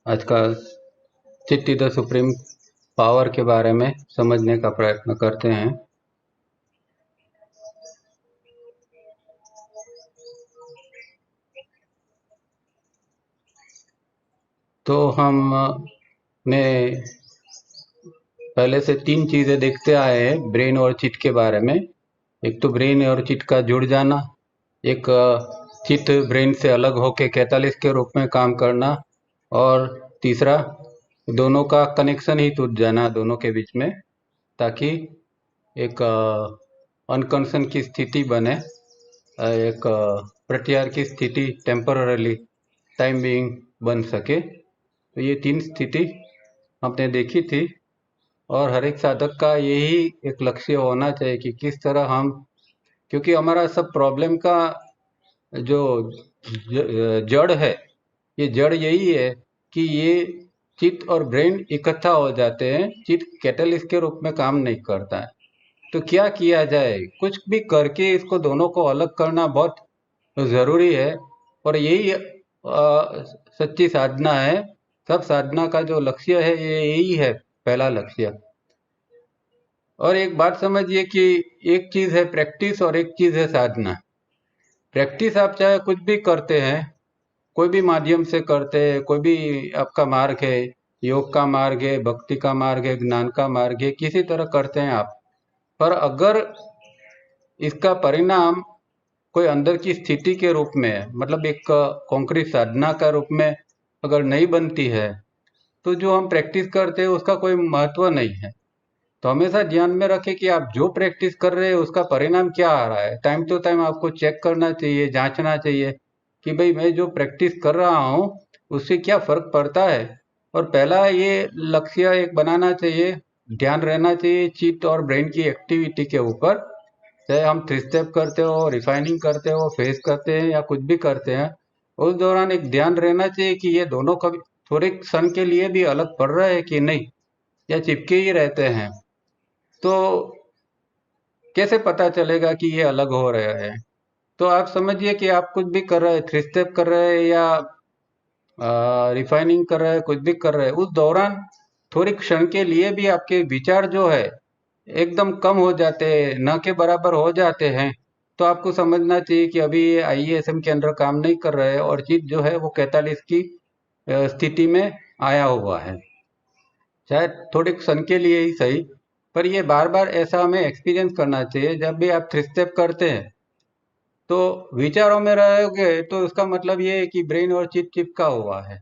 आज का चिट्टी द सुप्रीम पावर के बारे में समझने का प्रयत्न करते हैं। तो हम ने पहले से 3 चीज़ें देखते आए हैं ब्रेन और चिट के बारे में। एक तो ब्रेन और चिट का जुड़ जाना, एक चिट ब्रेन से अलग होकर कैटालिस्ट के रूप में काम करना, और तीसरा दोनों का कनेक्शन ही टूट जाना दोनों के बीच में, ताकि एक अनकंसन की स्थिति बने, एक प्रत्याहार की स्थिति टेम्पररी टाइम बीइंग बन सके। तो ये 3 स्थिति हमने देखी थी, और हर एक साधक का यही एक लक्ष्य होना चाहिए कि किस तरह हम, क्योंकि हमारा सब प्रॉब्लम का जो जड़ है, ये जड़ यही है कि ये चित्त और ब्रेन इकट्ठा हो जाते हैं, चित्त कैटलिस्ट के रूप में काम नहीं करता है। तो क्या किया जाए? कुछ भी करके इसको दोनों को अलग करना बहुत ज़रूरी है, और यही सच्ची साधना है। सब साधना का जो लक्ष्य है ये यही है, पहला लक्ष्य। और एक बात समझिए कि एक चीज़ है प्रैक्टिस और एक चीज़ है साधना। प्रैक्टिस आप चाहे कुछ भी करते हैं, कोई भी माध्यम से करते हैं, कोई भी आपका मार्ग है, योग का मार्ग है, भक्ति का मार्ग है, ज्ञान का मार्ग है, किसी तरह करते हैं आप, पर अगर इसका परिणाम कोई अंदर की स्थिति के रूप में, मतलब एक कॉन्क्रीट साधना का रूप में अगर नहीं बनती है, तो जो हम प्रैक्टिस करते हैं उसका कोई महत्व नहीं है। तो हमेशा ध्यान में रखें कि आप जो प्रैक्टिस कर रहे हैं उसका परिणाम क्या आ रहा है। टाइम टू टाइम आपको चेक करना चाहिए, जांचना चाहिए कि भाई मैं जो प्रैक्टिस कर रहा हूँ उससे क्या फर्क पड़ता है। और पहला ये लक्ष्य एक बनाना चाहिए, ध्यान रहना चाहिए चित्त और ब्रेन की एक्टिविटी के ऊपर। चाहे हम 3 स्टेप करते हो, रिफाइनिंग करते हो, फेस करते हैं या कुछ भी करते हैं, उस दौरान एक ध्यान रहना चाहिए कि ये दोनों कभी थोड़े क्षण के लिए भी अलग पड़ रहे हैं कि नहीं, या चिपके ही रहते हैं। तो कैसे पता चलेगा कि ये अलग हो रहे हैं? तो आप समझिए कि आप कुछ भी कर रहे हैं, 3 स्टेप कर रहे हैं या रिफाइनिंग कर रहे हैं, कुछ भी कर रहे हैं, उस दौरान थोड़ी क्षण के लिए भी आपके विचार जो है एकदम कम हो जाते हैं, न के बराबर हो जाते हैं, तो आपको समझना चाहिए कि अभी ये आईएएसएम के अंदर काम नहीं कर रहे हैं, और चीज जो है वो 43 की स्थिति में आया हुआ है। शायद थोड़े क्षण के लिए ही सही, पर ये बार बार ऐसा हमें एक्सपीरियंस करना चाहिए। जब भी आप 3 स्टेप करते हैं तो विचारों में रहोगे, तो उसका मतलब ये है कि ब्रेन और चिप चिपका हुआ है।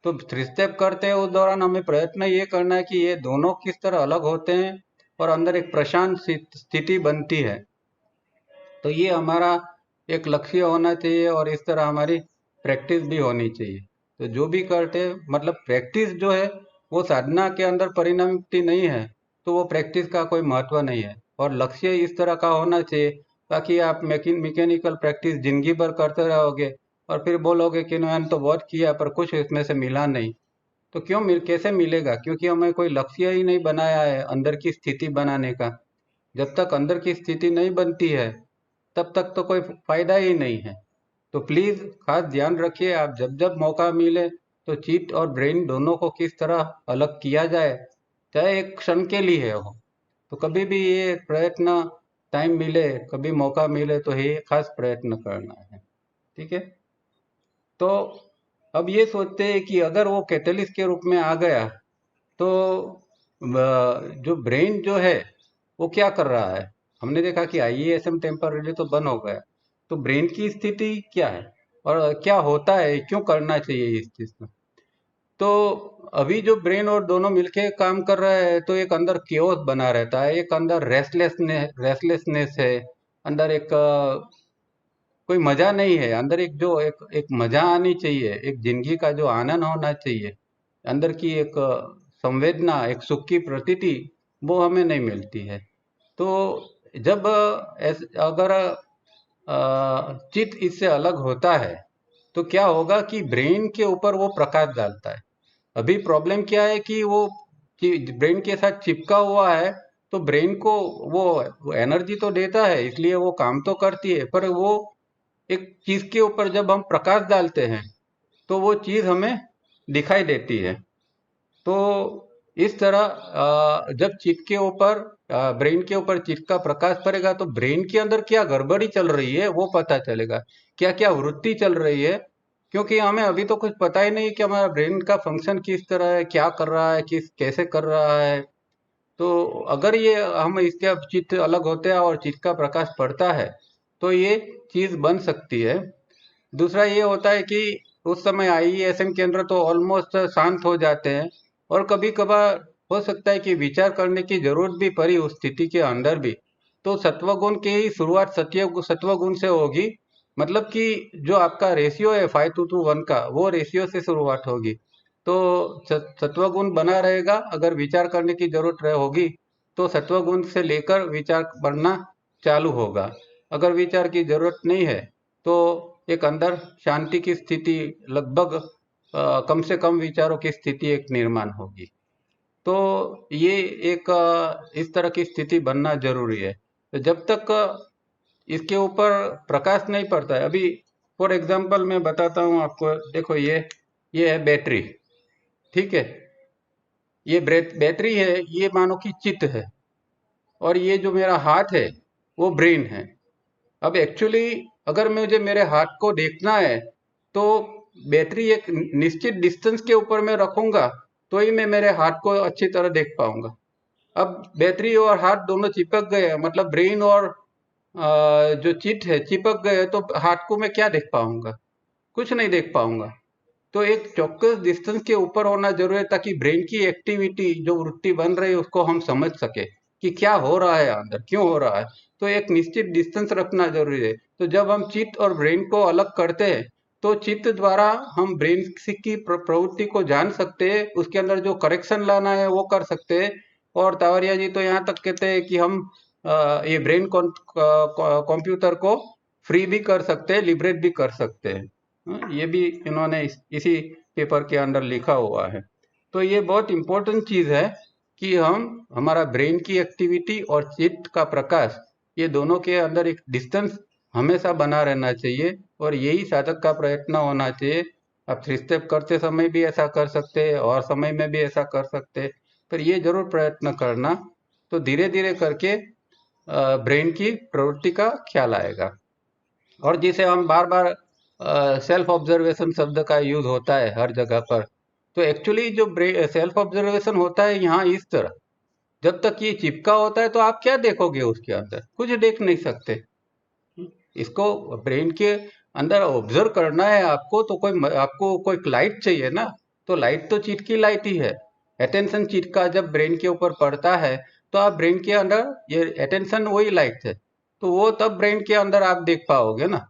तो 3 स्टेप करते हैं उस दौरान हमें प्रयत्न ये करना है कि ये दोनों किस तरह अलग होते हैं और अंदर एक प्रशांत स्थिति बनती है। तो ये हमारा एक लक्ष्य होना चाहिए, और इस तरह हमारी प्रैक्टिस भी होनी चाहिए। तो जो भी करते हैं, मतलब प्रैक्टिस जो है वो साधना के अंदर परिणमती नहीं है, तो वो प्रैक्टिस का कोई महत्व नहीं है। और लक्ष्य इस तरह का होना चाहिए ताकि आप मैकेनिकल प्रैक्टिस जिंदगी भर करते रहोगे और फिर बोलोगे कि मैंने तो बहुत किया पर कुछ इसमें से मिला नहीं। तो कैसे मिलेगा? क्योंकि हमें कोई लक्ष्य ही नहीं बनाया है अंदर की स्थिति बनाने का। जब तक अंदर की स्थिति नहीं बनती है तब तक तो कोई फायदा ही नहीं है। तो प्लीज खास ध्यान रखिए, आप जब जब मौका मिले तो चित्त और ब्रेन दोनों को किस तरह अलग किया जाए, चाहे एक क्षण के लिए हो। तो कभी भी ये प्रयत्न, टाइम मिले, कभी मौका मिले तो ये खास प्रयत्न करना है। ठीक है? तो अब ये सोचते हैं कि अगर वो कैटलिस्ट के रूप में आ गया तो जो ब्रेन जो है वो क्या कर रहा है? हमने देखा कि आईएएसएम टेम्पररी तो बंद हो गया, तो ब्रेन की स्थिति क्या है और क्या होता है, क्यों करना चाहिए इस चीज को? तो अभी जो ब्रेन और दोनों मिलके काम कर रहे हैं तो एक अंदर केओस बना रहता है, एक अंदर रेस्टलेसनेस है, अंदर एक कोई मजा नहीं है, अंदर एक जो एक एक मजा आनी चाहिए, एक जिंदगी का जो आनंद होना चाहिए, अंदर की एक संवेदना, एक सुख की प्रतीति, वो हमें नहीं मिलती है। तो जब अगर चित्त इससे अलग होता है तो क्या होगा कि ब्रेन के ऊपर वो प्रकाश डालता है। अभी प्रॉब्लम क्या है कि वो ब्रेन के साथ चिपका हुआ है, तो ब्रेन को वो एनर्जी तो देता है, इसलिए वो काम तो करती है, पर वो एक चीज के ऊपर जब हम प्रकाश डालते हैं तो वो चीज हमें दिखाई देती है। तो इस तरह जब चित्त के ऊपर ब्रेन के ऊपर चित्त का प्रकाश पड़ेगा तो ब्रेन के अंदर क्या गड़बड़ी चल रही है वो पता चलेगा, क्या क्या वृत्ति चल रही है। क्योंकि हमें अभी तो कुछ पता ही नहीं कि हमारा ब्रेन का फंक्शन किस तरह है, क्या कर रहा है, किस कैसे कर रहा है। तो अगर ये हम इसके अब चित्त अलग होते हैं और चित्त का प्रकाश पड़ता है तो ये चीज बन सकती है। दूसरा ये होता है कि उस समय आईईएसएम केंद्र तो ऑलमोस्ट शांत हो जाते हैं और कभी कभार हो सकता है कि विचार करने की जरूरत भी पड़ी उस स्थिति के अंदर भी। तो सत्वगुण की ही शुरुआत सत्वगुण से होगी। मतलब कि जो आपका रेशियो है 5:1 का, वो रेशियो से शुरुआत होगी। तो सत्वगुण बना रहेगा। अगर विचार करने की जरूरत होगी तो सत्वगुण से लेकर विचार बनना चालू होगा। अगर विचार की जरूरत नहीं है तो एक अंदर शांति की स्थिति, लगभग कम से कम विचारों की स्थिति एक निर्माण होगी। तो ये एक इस तरह की स्थिति बनना जरूरी है। तो जब तक इसके ऊपर प्रकाश नहीं पड़ता है, अभी फॉर एग्जांपल मैं बताता हूँ आपको। देखो ये है बैटरी, ठीक है। ये बैटरी है, ये मानो कि चित्त है, और ये जो मेरा हाथ है वो ब्रेन है। अब एक्चुअली अगर मुझे मेरे हाथ को देखना है तो बैटरी एक निश्चित डिस्टेंस के ऊपर मैं रखूंगा तो ही मैं मेरे हाथ को अच्छी तरह देख पाऊंगा। अब बैटरी और हाथ दोनों चिपक गए हैं, मतलब ब्रेन और जो चिट है चिपक गए, तो हाथ को मैं क्या देख पाऊंगा? कुछ नहीं देख पाऊंगा। तो एक चौक्कस डिस्टेंस के ऊपर होना जरूरी है ताकि ब्रेन की एक्टिविटी जो वृत्ति बन रही है उसको हम समझ सके कि क्या हो रहा है अंदर, क्यों हो रहा है। तो एक निश्चित डिस्टेंस रखना जरूरी है। तो जब हम चित्त और ब्रेन को अलग करते हैं तो चित्त द्वारा हम ब्रेन की प्रवृत्ति को जान सकते हैं, उसके अंदर जो करेक्शन लाना है वो कर सकते हैं। और तावरिया जी तो यहाँ तक कहते हैं कि हम ये ब्रेन कंप्यूटर को फ्री भी कर सकते हैं, लिबरेट भी कर सकते हैं। ये भी इन्होंने इसी पेपर के अंदर लिखा हुआ है। तो ये बहुत इंपॉर्टेंट चीज है कि हम हमारा ब्रेन की एक्टिविटी और चित्त का प्रकाश, ये दोनों के अंदर एक डिस्टेंस हमेशा बना रहना चाहिए, और यही साधक का प्रयत्न होना चाहिए। आप 3 स्टेप करते समय भी ऐसा कर सकते हैं और समय में भी ऐसा कर सकते हैं, पर ये जरूर प्रयत्न करना। तो धीरे धीरे करके ब्रेन की प्रवृत्ति का ख्याल आएगा। और जिसे हम बार बार सेल्फ ऑब्जर्वेशन शब्द का यूज होता है हर जगह पर। तो एक्चुअली जो सेल्फ ऑब्जर्वेशन होता है यहाँ इस तरह, जब तक ये चिपका होता है तो आप क्या देखोगे उसके अंदर? कुछ देख नहीं सकते। इसको ब्रेन के अंदर ऑब्जर्व करना है आपको, तो आपको कोई लाइट चाहिए ना। तो लाइट तो चिट की लाइट ही है। अटेंशन चिट का जब ब्रेन के ऊपर पड़ता है तो आप ब्रेन के अंदर, ये अटेंशन वही लाइट है, तो वो तब ब्रेन के अंदर आप देख पाओगे ना।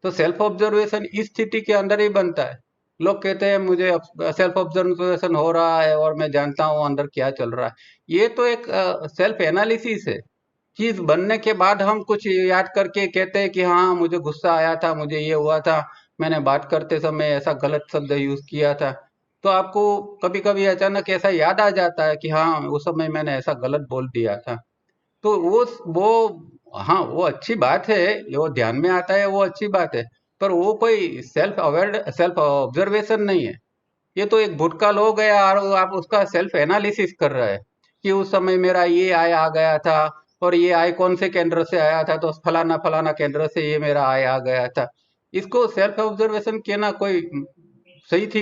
तो सेल्फ ऑब्जर्वेशन इस स्थिति के अंदर ही बनता है। लोग कहते हैं मुझे सेल्फ ऑब्जर्वेशन हो रहा है और मैं जानता हूँ अंदर क्या चल रहा है। ये तो एक सेल्फ एनालिसिस है। चीज बनने के बाद हम कुछ याद करके कहते हैं कि हाँ मुझे गुस्सा आया था, मुझे ये हुआ था, मैंने बात करते समय ऐसा गलत शब्द यूज किया था। तो आपको कभी कभी अचानक ऐसा याद आ जाता है कि हाँ उस समय मैंने ऐसा गलत बोल दिया था। तो वो हाँ वो अच्छी बात है, वो ध्यान में आता है, वो अच्छी बात है। पर वो कोई सेल्फ ऑब्जर्वेशन नहीं है। ये तो एक भूतकाल हो गया और आप उसका सेल्फ एनालिसिस कर रहे हैं कि उस समय मेरा ये आय आ गया था, और ये आय कौन से केंद्र से आया था, तो फलाना फलाना केंद्र से ये मेरा आय आ गया था। इसको सेल्फ ऑब्जर्वेशन कहना कोई सही थी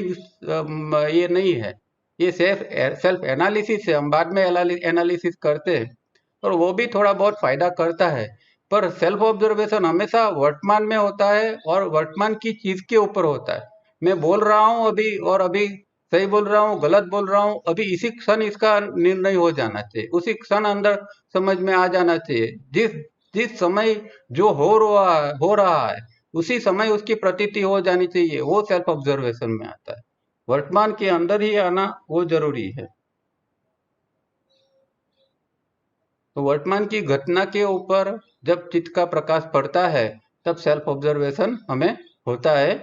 ये नहीं है। ये सेल्फ एनालिसिस है। हम बाद में एनालिसिस करते हैं और वो भी थोड़ा बहुत फायदा करता है। पर सेल्फ ऑब्जर्वेशन हमेशा वर्तमान में होता है और वर्तमान की चीज के ऊपर होता है। मैं बोल रहा हूँ अभी, और अभी सही बोल रहा हूँ गलत बोल रहा हूँ, अभी इसी क्षण इसका निर्णय हो जाना चाहिए, उसी क्षण अंदर समझ में आ जाना चाहिए। जिस जिस समय जो हो रहा है उसी समय उसकी प्रतीति हो जानी चाहिए, वो सेल्फ ऑब्जर्वेशन में आता है। वर्तमान के अंदर ही आना वो जरूरी है। तो वर्तमान की घटना के ऊपर जब चित्त का प्रकाश पड़ता है तब सेल्फ ऑब्जर्वेशन हमें होता है।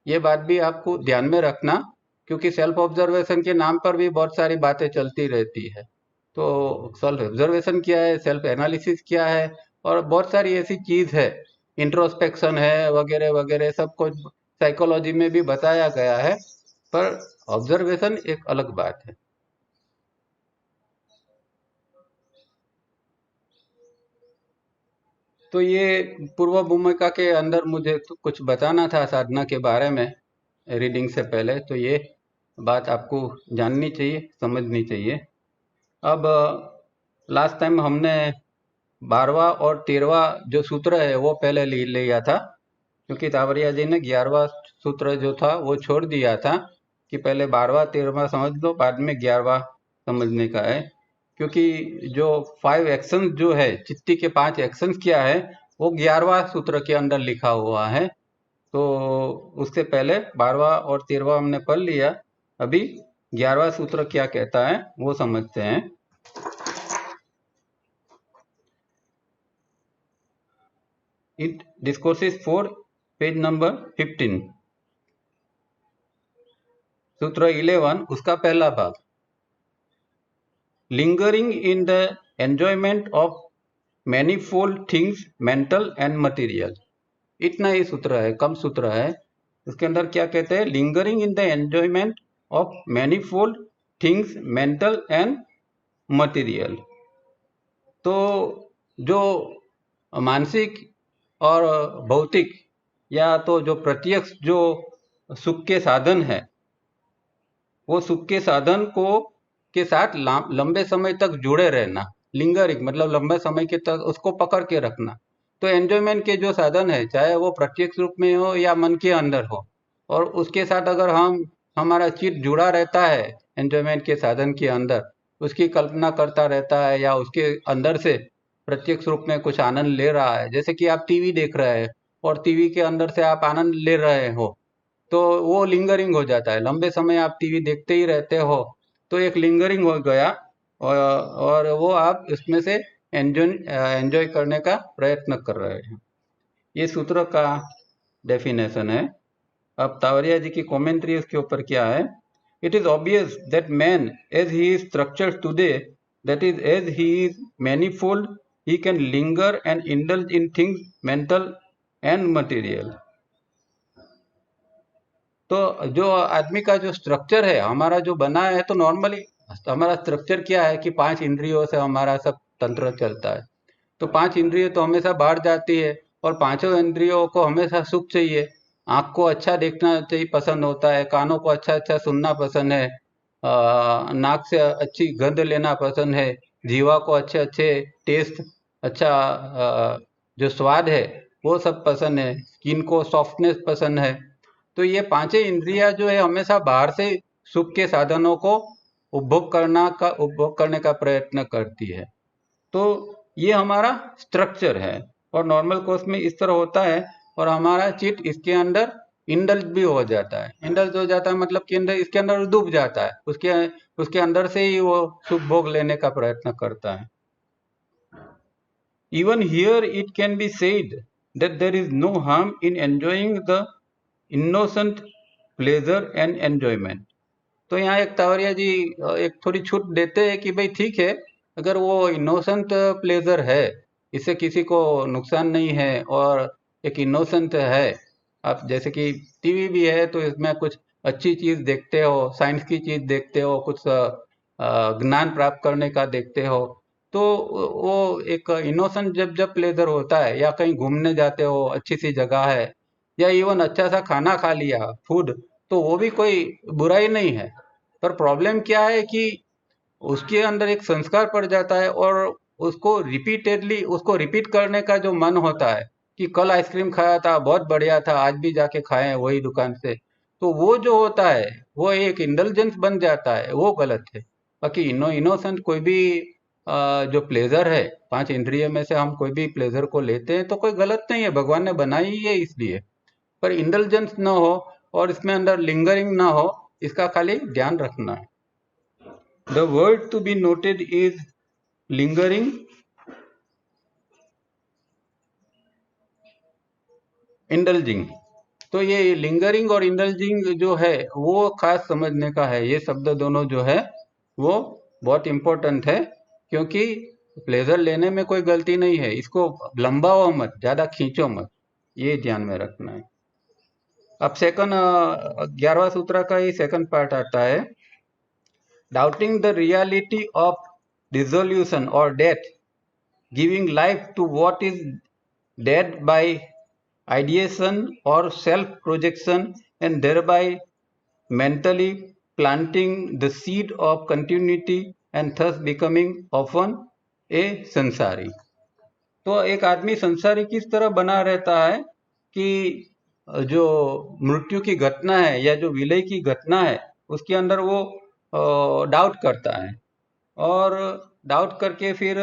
ये बात भी आपको ध्यान में रखना, क्योंकि सेल्फ ऑब्जर्वेशन के नाम पर भी बहुत सारी बातें चलती रहती है। तो सेल्फ ऑब्जर्वेशन क्या है, सेल्फ एनालिसिस क्या है, और बहुत सारी ऐसी चीज है, इंट्रोस्पेक्शन है वगैरह वगैरह, सब कुछ साइकोलॉजी में भी बताया गया है। पर ऑब्जर्वेशन एक अलग बात है। तो ये पूर्व भूमिका के अंदर मुझे तो कुछ बताना था साधना के बारे में रीडिंग से पहले, तो ये बात आपको जाननी चाहिए, समझनी चाहिए। अब लास्ट टाइम हमने 12वां और 13वां जो सूत्र है वो पहले ले लिया था, क्योंकि तावरिया जी ने 11वां सूत्र जो था वो छोड़ दिया था कि पहले 12वां 13वां समझ लो, बाद में 11वां समझने का है। क्योंकि जो 5 एक्शंस जो है, चित्ती के 5 एक्शंस क्या है, वो 11वां सूत्र के अंदर लिखा हुआ है। तो उससे पहले 12वां और 13वां हमने पढ़ लिया। अभी 11वां सूत्र क्या कहता है वो समझते हैं। It discourses 4, पेज नंबर 15, सूत्र 11 उसका पहला भाग, lingering in the enjoyment of manifold things mental and material. इतना ही सूत्र है, कम सूत्र है। उसके अंदर क्या कहते हैं, lingering in the enjoyment of manifold things mental and material. तो जो मानसिक और भौतिक या तो जो प्रत्यक्ष जो सुख के साधन है, वो सुख के साधन को के साथ लंबे समय तक जुड़े रहना। लिंगरिंग मतलब लंबे समय के तक उसको पकड़ के रखना। तो एंजॉयमेंट के जो साधन है, चाहे वो प्रत्यक्ष रूप में हो या मन के अंदर हो, और उसके साथ अगर हमारा चित्त जुड़ा रहता है एंजॉयमेंट के साधन के अंदर, उसकी कल्पना करता रहता है या उसके अंदर से प्रत्यक्ष रूप में कुछ आनंद ले रहा है, जैसे कि आप टीवी देख रहे हैं और टीवी के अंदर से आप आनंद ले रहे हो, तो वो लिंगरिंग हो जाता है। लंबे समय आप टीवी देखते ही रहते हो, तो एक लिंगरिंग हो गया, और वो आप इसमें से एंजॉय करने का प्रयत्न कर रहे हैं। ये सूत्र का डेफिनेशन है। अब तावरिया जी की कमेंट्री उसके ऊपर क्या है, it is obvious that man as he is structured today, that is as he is manifold, he can linger and indulge in things mental and material। तो जो आदमी का जो स्ट्रक्चर है हमारा जो बना है, तो नॉर्मली हमारा स्ट्रक्चर क्या है कि 5 इंद्रियों से हमारा सब तंत्र चलता है। तो 5 इंद्रिय तो हमेशा बाहर जाती है, और पांचों इंद्रियों को हमेशा सुख चाहिए। आँख को अच्छा देखना चाहिए, पसंद होता है, कानों को अच्छा अच्छा सुनना पसंद है, नाक से अच्छी गंध लेना पसंद है, जीवा को अच्छे अच्छे टेस्ट, अच्छा जो स्वाद है वो सब पसंद है, स्किन को सॉफ्टनेस पसंद है। तो ये पांचों इंद्रियां जो है हमेशा बाहर से सुख के साधनों को उपभोग करने का प्रयत्न करती है। तो ये हमारा स्ट्रक्चर है, और नॉर्मल कोर्स में इस तरह होता है, और हमारा चित्त इसके अंदर इंडल्ज भी हो जाता है। इंडल्ज हो जाता है मतलब कि अंदर इसके अंदर डूब जाता है, उसके उसके अंदर से ही वो सुख भोग लेने का प्रयत्न करता है। Even here it can be said that there is no harm in enjoying the innocent pleasure and enjoyment। तो यहाँ एक तावरिया जी एक थोड़ी छूट देते हैं कि भाई ठीक है, अगर वो इनोसेंट प्लेजर है, इससे किसी को नुकसान नहीं है, और एक इनोसेंट है, आप जैसे कि टीवी भी है तो इसमें कुछ अच्छी चीज देखते हो, साइंस की चीज देखते हो, कुछ ज्ञान प्राप्त करने का देखते हो, तो वो एक इनोसेंट जब जब प्लेजर होता है, या कहीं घूमने जाते हो अच्छी सी जगह है, या इवन अच्छा सा खाना खा लिया फूड, तो वो भी कोई बुराई नहीं है। पर प्रॉब्लम क्या है कि उसके अंदर एक संस्कार पड़ जाता है, और उसको रिपीटेडली उसको रिपीट करने का जो मन होता है कि कल आइसक्रीम खाया था बहुत बढ़िया था, आज भी जाके खाए वही दुकान से, तो वो जो होता है वो एक इंडल्जेंस बन जाता है, वो गलत है। बाकी इनोसेंट कोई भी जो प्लेजर है, 5 इंद्रिय में से हम कोई भी प्लेजर को लेते हैं तो कोई गलत नहीं है, भगवान ने बनाई ही है इसलिए। पर इंडल्जेंस ना हो और इसमें अंदर लिंगरिंग ना हो, इसका खाली ध्यान रखना है। The word to be noted is lingering, indulging। तो ये लिंगरिंग और इंडल्जिंग जो है वो खास समझने का है। ये शब्द दोनों जो है वो बहुत इंपॉर्टेंट है, क्योंकि प्लेजर लेने में कोई गलती नहीं है, इसको लंबाओ मत, ज्यादा खींचो मत, ये ध्यान में रखना है। अब सेकंड 11वां सूत्र का ही सेकंड पार्ट आता है, doubting the reality of dissolution और death, giving life to what is dead by ideation or self projection, and thereby mentally planting the seed of continuity and thus becoming often a संसारी। तो एक आदमी संसारी किस तरह बना रहता है कि जो मृत्यु की घटना है या जो विलय की घटना है उसके अंदर वो डाउट करता है, और डाउट करके फिर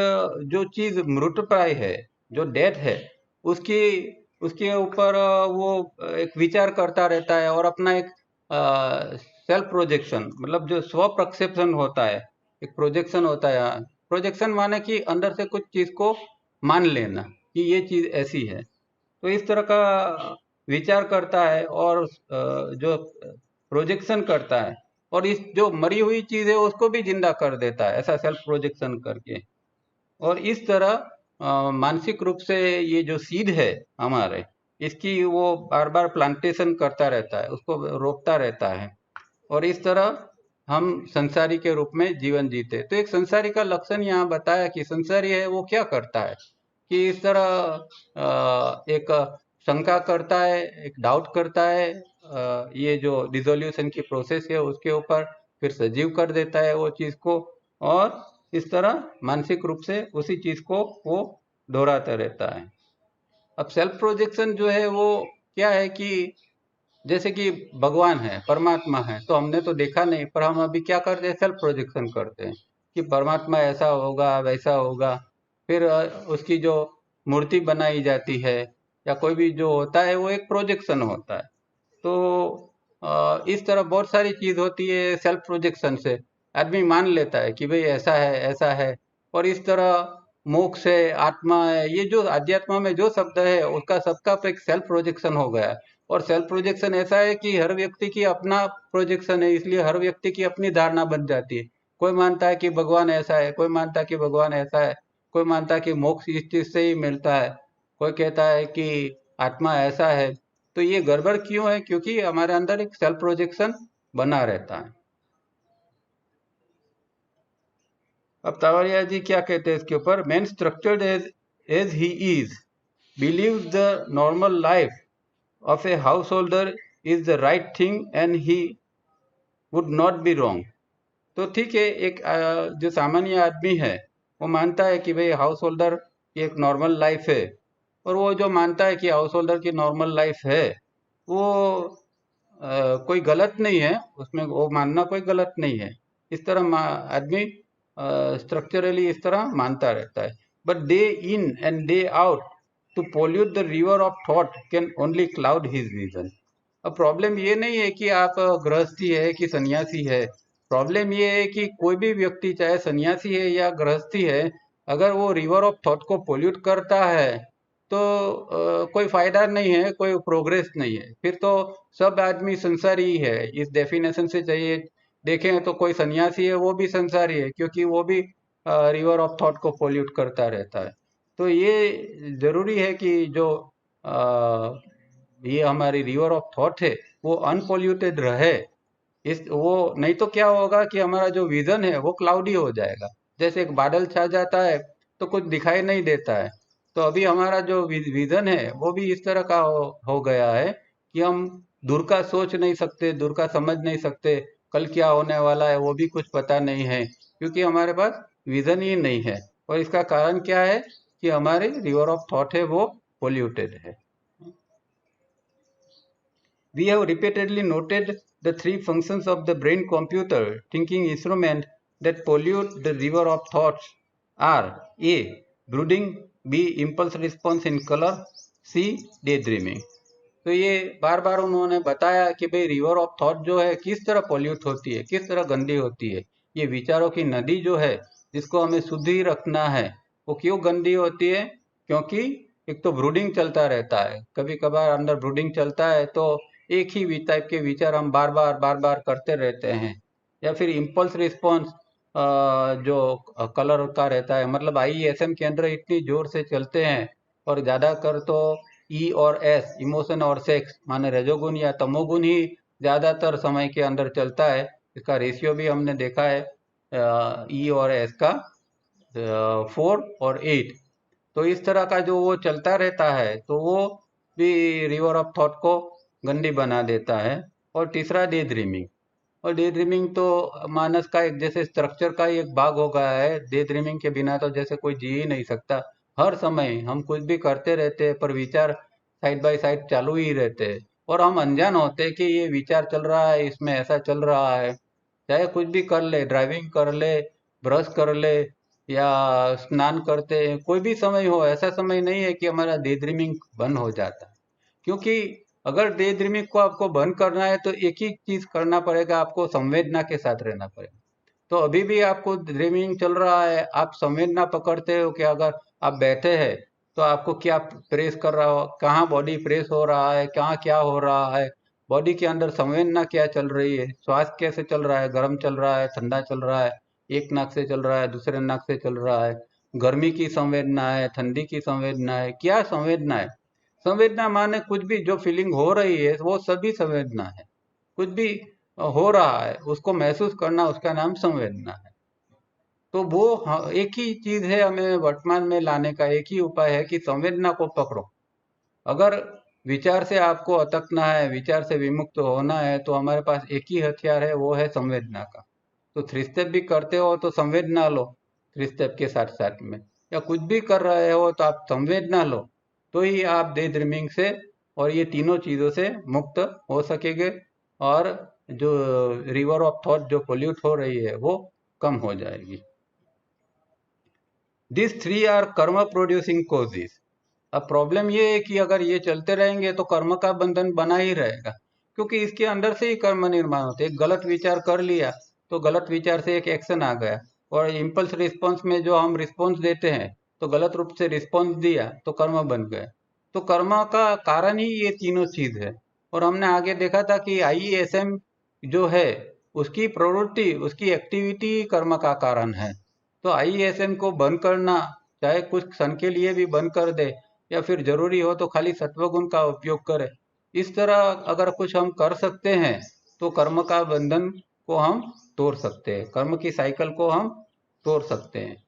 जो चीज मृतप्राय है, जो डेथ है, उसकी उसके ऊपर वो एक विचार करता रहता है और अपना एक सेल्फ प्रोजेक्शन, मतलब जो स्व प्रक्षेपण होता है, एक प्रोजेक्शन होता है। प्रोजेक्शन माने कि अंदर से कुछ चीज को मान लेना कि ये चीज ऐसी है, तो इस तरह का विचार करता है और जो प्रोजेक्शन करता है, और इस जो मरी हुई चीज है उसको भी जिंदा कर देता है, ऐसा सेल्फ प्रोजेक्शन करके। और इस तरह मानसिक रूप से ये जो सीड है हमारे, इसकी वो बार बार प्लांटेशन करता रहता है, उसको रोकता रहता है, और इस तरह हम संसारी के रूप में जीवन जीते। तो एक संसारी का लक्षण यहाँ बताया कि संसारी है वो क्या करता है कि इस तरह एक शंका करता है, एक डाउट करता है, ये जो डिसोल्यूशन की प्रोसेस है उसके ऊपर, फिर सजीव कर देता है वो चीज को, और इस तरह मानसिक रूप से उसी चीज को वो दोहराता रहता है। अब सेल्फ प्रोजेक्शन जो है वो क्या है कि जैसे कि भगवान है, परमात्मा है, तो हमने तो देखा नहीं, पर हम अभी क्या करते हैं, सेल्फ प्रोजेक्शन करते हैं कि परमात्मा ऐसा होगा वैसा होगा। फिर उसकी जो मूर्ति बनाई जाती है या कोई भी जो होता है वो एक प्रोजेक्शन होता है। तो इस तरह बहुत सारी चीज होती है, सेल्फ प्रोजेक्शन से आदमी मान लेता है कि भाई ऐसा है ऐसा है। और इस तरह मोक्ष है, आत्मा है, ये जो अध्यात्म में जो शब्द है उसका सबका एक सेल्फ प्रोजेक्शन हो गया है। और सेल्फ प्रोजेक्शन ऐसा है कि हर व्यक्ति की अपना प्रोजेक्शन है, इसलिए हर व्यक्ति की अपनी धारणा बन जाती है। कोई मानता है कि भगवान ऐसा है, कोई मानता है कि भगवान ऐसा है, कोई मानता है कि मोक्ष इस चीज से ही मिलता है, कोई कहता है कि आत्मा ऐसा है। तो ये गड़बड़ क्यों है? क्योंकि हमारे अंदर एक सेल्फ प्रोजेक्शन बना रहता है। अब तावड़िया जी क्या कहते हैं इसके ऊपर, man structured as he is believes the normal life of a householder is the right thing and he would not be wrong। तो ठीक है, एक जो सामान्य आदमी है वो मानता है कि भाई हाउस होल्डर की एक नॉर्मल लाइफ है, और वो जो मानता है कि हाउस होल्डर की नॉर्मल लाइफ है वो कोई गलत नहीं है, उसमें वो मानना कोई गलत नहीं है। इस तरह आदमी स्ट्रक्चरली इस तरह मानता रहता है। But day in and day out to pollute the river of thought can only cloud his vision. अब प्रॉब्लम ये नहीं है कि आप गृहस्थी है कि सन्यासी है, प्रॉब्लम ये है कि कोई भी व्यक्ति चाहे सन्यासी है या गृहस्थी है, अगर वो रिवर ऑफ थॉट को पोल्यूट करता है तो कोई फायदा नहीं है, कोई प्रोग्रेस नहीं है, फिर तो सब आदमी संसारी ही है। इस डेफिनेशन से चाहिए देखें तो कोई सन्यासी है वो भी संसारी है, क्योंकि वो भी रिवर ऑफ थॉट को पोल्यूट करता रहता है। तो ये जरूरी है कि जो ये हमारी रिवर ऑफ थॉट है वो अनपोल्यूटेड रहे। इस वो नहीं तो क्या होगा कि हमारा जो विजन है वो क्लाउडी हो जाएगा, जैसे एक बादल छा जाता है तो कुछ दिखाई नहीं देता है। तो अभी हमारा जो विजन है वो भी इस तरह का हो गया है कि हम दूर का सोच नहीं सकते, दूर का समझ नहीं सकते, कल क्या होने वाला है वो भी कुछ पता नहीं है, क्योंकि हमारे पास विजन ही नहीं है। और इसका कारण क्या है कि हमारी रिवर ऑफ थॉट है वो पोल्यूटेड है। We have repeatedly noted the three functions of the brain computer thinking instrument that pollute the river of thoughts are A. Brooding, B. Impulse response in color, C. daydreaming। तो ये बार बार उन्होंने बताया कि भाई river of thought जो है किस तरह पोल्यूट होती है, किस तरह गंदी होती है। ये विचारों की नदी जो है जिसको हमें शुद्ध ही रखना है, वो क्यों गंदी होती है? क्योंकि एक तो ब्रूडिंग चलता रहता है, कभी कभार अंदर ब्रूडिंग चलता है तो एक ही टाइप के विचार हम बार बार करते रहते हैं। या फिर इम्पल्स रिस्पॉन्स जो कलर का रहता है, मतलब ISM के अंदर इतनी जोर से चलते हैं और ज्यादा कर तो ई और एस, इमोशन और सेक्स, माने रजोगुण या तमोगुण ही ज़्यादातर समय के अंदर चलता है। इसका रेशियो भी हमने देखा है ई और एस का 4 और 8। तो इस तरह का जो वो चलता रहता है तो वो भी रिवर ऑफ थॉट को गंदी बना देता है। और तीसरा डे ड्रीमिंग, और डे ड्रीमिंग तो मानस का एक जैसे स्ट्रक्चर का ही एक भाग हो गया है। डे ड्रीमिंग के बिना तो जैसे कोई जी ही नहीं सकता। हर समय हम कुछ भी करते रहते हैं पर विचार साइड बाय साइड चालू ही रहते हैं, और हम अनजान होते हैं कि ये विचार चल रहा है, इसमें ऐसा चल रहा है। चाहे कुछ भी कर ले, ड्राइविंग कर ले, ब्रश कर ले, या स्नान करते हैं, कोई भी समय हो, ऐसा समय नहीं है कि हमारा डे ड्रीमिंग बंद हो जाता है। क्योंकि अगर डे ड्रीमिंग को आपको बंद करना है तो एक ही चीज करना पड़ेगा, आपको संवेदना के साथ रहना पड़ेगा। तो अभी भी आपको ड्रीमिंग चल रहा है, आप संवेदना पकड़ते हो कि अगर आप बैठे हैं तो आपको क्या प्रेस कर रहा हो, कहाँ बॉडी प्रेस हो रहा है, कहाँ क्या हो रहा है, बॉडी के अंदर संवेदना क्या चल रही है, श्वास कैसे चल रहा है, गर्म चल रहा है, ठंडा चल रहा है, एक नाक से चल रहा है, दूसरे नाक से चल रहा है, गर्मी की संवेदना है, ठंडी की संवेदना है, क्या संवेदना है। संवेदना माने कुछ भी जो फीलिंग हो रही है वो सभी संवेदना है। कुछ भी हो रहा है उसको महसूस करना, उसका नाम संवेदना है। तो वो एक ही चीज है, हमें वर्तमान में लाने का एक ही उपाय है कि संवेदना को पकड़ो। अगर विचार से आपको अटकना है, विचार से विमुक्त होना है, तो हमारे पास एक ही हथियार है, वो है संवेदना का। तो 3 स्टेप भी करते हो तो संवेदना लो 3 स्टेप के साथ साथ में, या कुछ भी कर रहे हो तो आप संवेदना लो, तो ही आप डे ड्रीमिंग से और ये तीनों चीजों से मुक्त हो सकेंगे, और जो रिवर ऑफ थॉट जो पोल्यूट हो रही है वो कम हो जाएगी। दिस 3 आर कर्म प्रोड्यूसिंग कोजिस। अब प्रॉब्लम ये है कि अगर ये चलते रहेंगे तो कर्म का बंधन बना ही रहेगा, क्योंकि इसके अंदर से ही कर्म निर्माण होते हैं। एक गलत विचार कर लिया तो गलत विचार से एक एक्शन आ गया, और इम्पल्स रिस्पॉन्स में जो हम रिस्पॉन्स देते हैं तो गलत रूप से रिस्पॉन्स दिया तो कर्म बन गए। तो कर्म का कारण ही ये तीनों चीज है। और हमने आगे देखा था कि आईएसएम जो है उसकी प्रवृत्ति, उसकी एक्टिविटी ही कर्म का कारण है। तो आईएसएम को बंद करना, चाहे कुछ क्षण के लिए भी बंद कर दे, या फिर जरूरी हो तो खाली सत्वगुण का उपयोग करें, इस तरह अगर कुछ हम कर सकते हैं तो कर्म का बंधन को हम तोड़ सकते हैं, कर्म की साइकिल को हम तोड़ सकते हैं।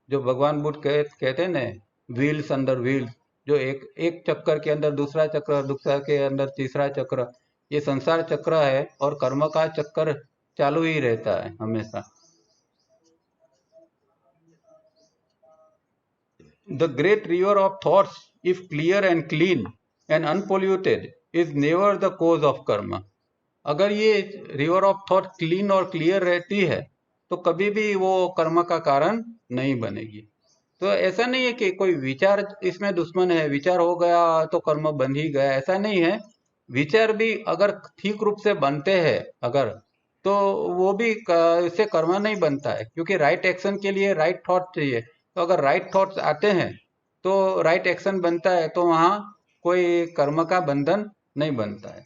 जो भगवान बुद्ध कहते हैं ना, व्हील्स अंडर व्हील्स, जो एक एक चक्कर के अंदर दूसरा चक्र, दूसरा के अंदर तीसरा चक्र, ये संसार चक्र है, और कर्म का चक्कर चालू ही रहता है हमेशा। The great river of thoughts, if clear and clean and unpolluted, is never the cause of karma. अगर ये रिवर ऑफ थॉट क्लीन और क्लियर रहती है तो कभी भी वो कर्म का कारण नहीं बनेगी। तो ऐसा नहीं है कि कोई विचार इसमें दुश्मन है, विचार हो गया तो कर्म बन ही गया, ऐसा नहीं है। विचार भी अगर ठीक रूप से बनते हैं अगर, तो वो भी इससे कर्म नहीं बनता है, क्योंकि राइट एक्शन के लिए राइट थॉट चाहिए। तो अगर राइट थॉट्स आते हैं तो राइट एक्शन बनता है, तो वहाँ कोई कर्म का बंधन नहीं बनता है।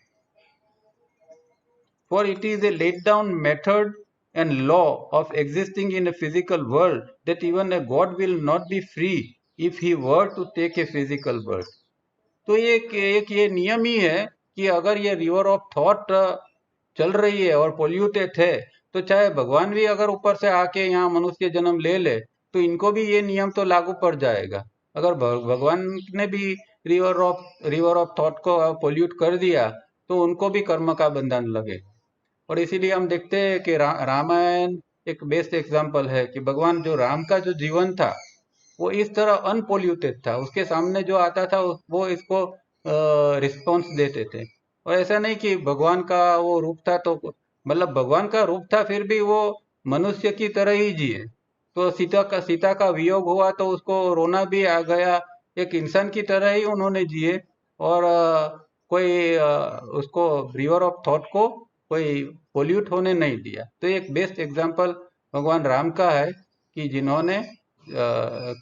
For it is a laid down method and law of existing in a physical world that even a god will not be free if he were to take a physical birth. तो ये एक ये नियम ही है कि अगर ये river of thought चल रही है और पोल्यूटेड है, तो चाहे भगवान भी अगर ऊपर से आके यहाँ मनुष्य जन्म ले ले तो इनको भी ये नियम तो लागू पड़ जाएगा। अगर भगवान ने भी रिवर ऑफ थॉट को पोल्यूट कर दिया तो उनको भी कर्म का बंधन लगे। और इसीलिए हम देखते हैं कि रामायण एक बेस्ट एग्जाम्पल है कि भगवान जो राम का जो जीवन था वो इस तरह अनपोल्यूटेड था, उसके सामने जो आता था वो इसको रिस्पॉन्स देते थे। और ऐसा नहीं कि भगवान का वो रूप था तो मतलब भगवान का रूप था फिर भी वो मनुष्य की तरह ही जिए। तो सीता का वियोग हुआ तो उसको रोना भी आ गया, एक इंसान की तरह ही उन्होंने जिए। और कोई उसको रिवर ऑफ थॉट को कोई पोल्यूट होने नहीं दिया। तो एक बेस्ट एग्जाम्पल भगवान राम का है कि जिन्होंने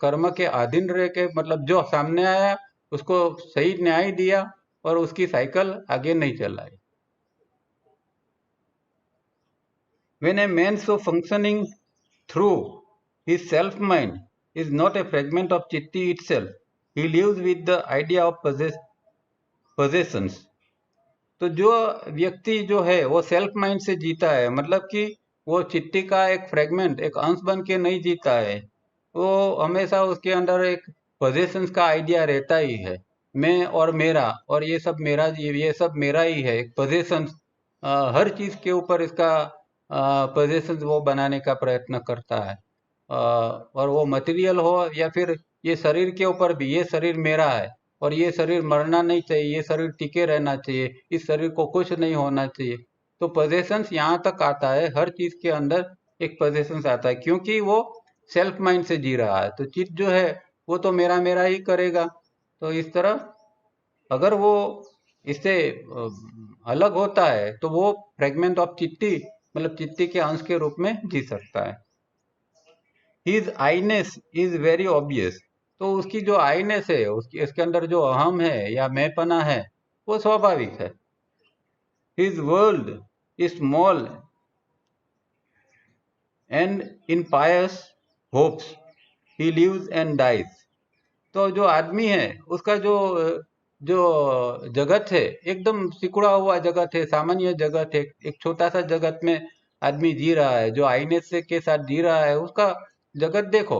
कर्म के अधीन रह के, मतलब जो सामने आया उसको सही न्याय दिया और उसकी साइकिल आगे नहीं चलाई। When a man so functioning through his self-mind is not a fragment of Chitti itself, he lives with the idea of possessions. तो जो व्यक्ति जो है वो सेल्फ माइंड से जीता है, मतलब कि वो चिट्ठी का एक फ्रेगमेंट, एक अंश बन के नहीं जीता है। वो हमेशा उसके अंदर एक पोजेशंस का आइडिया रहता ही है, मैं और मेरा, और ये सब मेरा, ये सब मेरा ही है, एक पोजेशंस। हर चीज के ऊपर इसका पोजेशंस वो बनाने का प्रयत्न करता है। और वो मटेरियल हो या फिर ये शरीर के ऊपर भी, ये शरीर मेरा है और ये शरीर मरना नहीं चाहिए, ये शरीर टिके रहना चाहिए, इस शरीर को कुछ नहीं होना चाहिए। तो पोजेशंस यहाँ तक आता है, हर चीज के अंदर एक पोजेशंस आता है, क्योंकि वो सेल्फ माइंड से जी रहा है। तो चीज जो है वो तो मेरा मेरा ही करेगा। तो इस तरह अगर वो इससे अलग होता है तो वो फ्रेगमेंट ऑफ चिट्टी, मतलब चिट्टी के अंश के रूप में जी सकता है। His आईनेस is very obvious. तो उसकी जो आईनेस है, उसकी इसके अंदर जो अहम है या मैंपना है, वो स्वाभाविक है। His world is small and in pious hopes he lives and dies. तो जो आदमी है उसका जो जो जगत है, एकदम सिकुड़ा हुआ जगत है, सामान्य जगत है, एक छोटा सा जगत में आदमी जी रहा है, जो आईने से के साथ जी रहा है, उसका जगत देखो।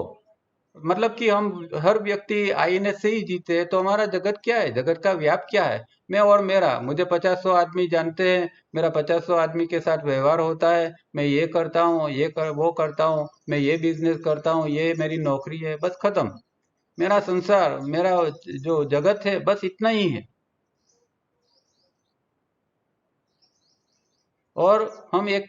मतलब कि हम हर व्यक्ति आईने से ही जीते हैं, तो हमारा जगत क्या है, जगत का व्याप क्या है? मैं और मेरा, मुझे 50-100 आदमी जानते हैं, मेरा 50-100 आदमी के साथ व्यवहार होता है, मैं ये करता हूँ, वो करता हूँ, मैं ये बिजनेस करता हूँ, ये मेरी नौकरी है, बस खत्म। मेरा संसार, मेरा जो जगत है, बस इतना ही है। और हम एक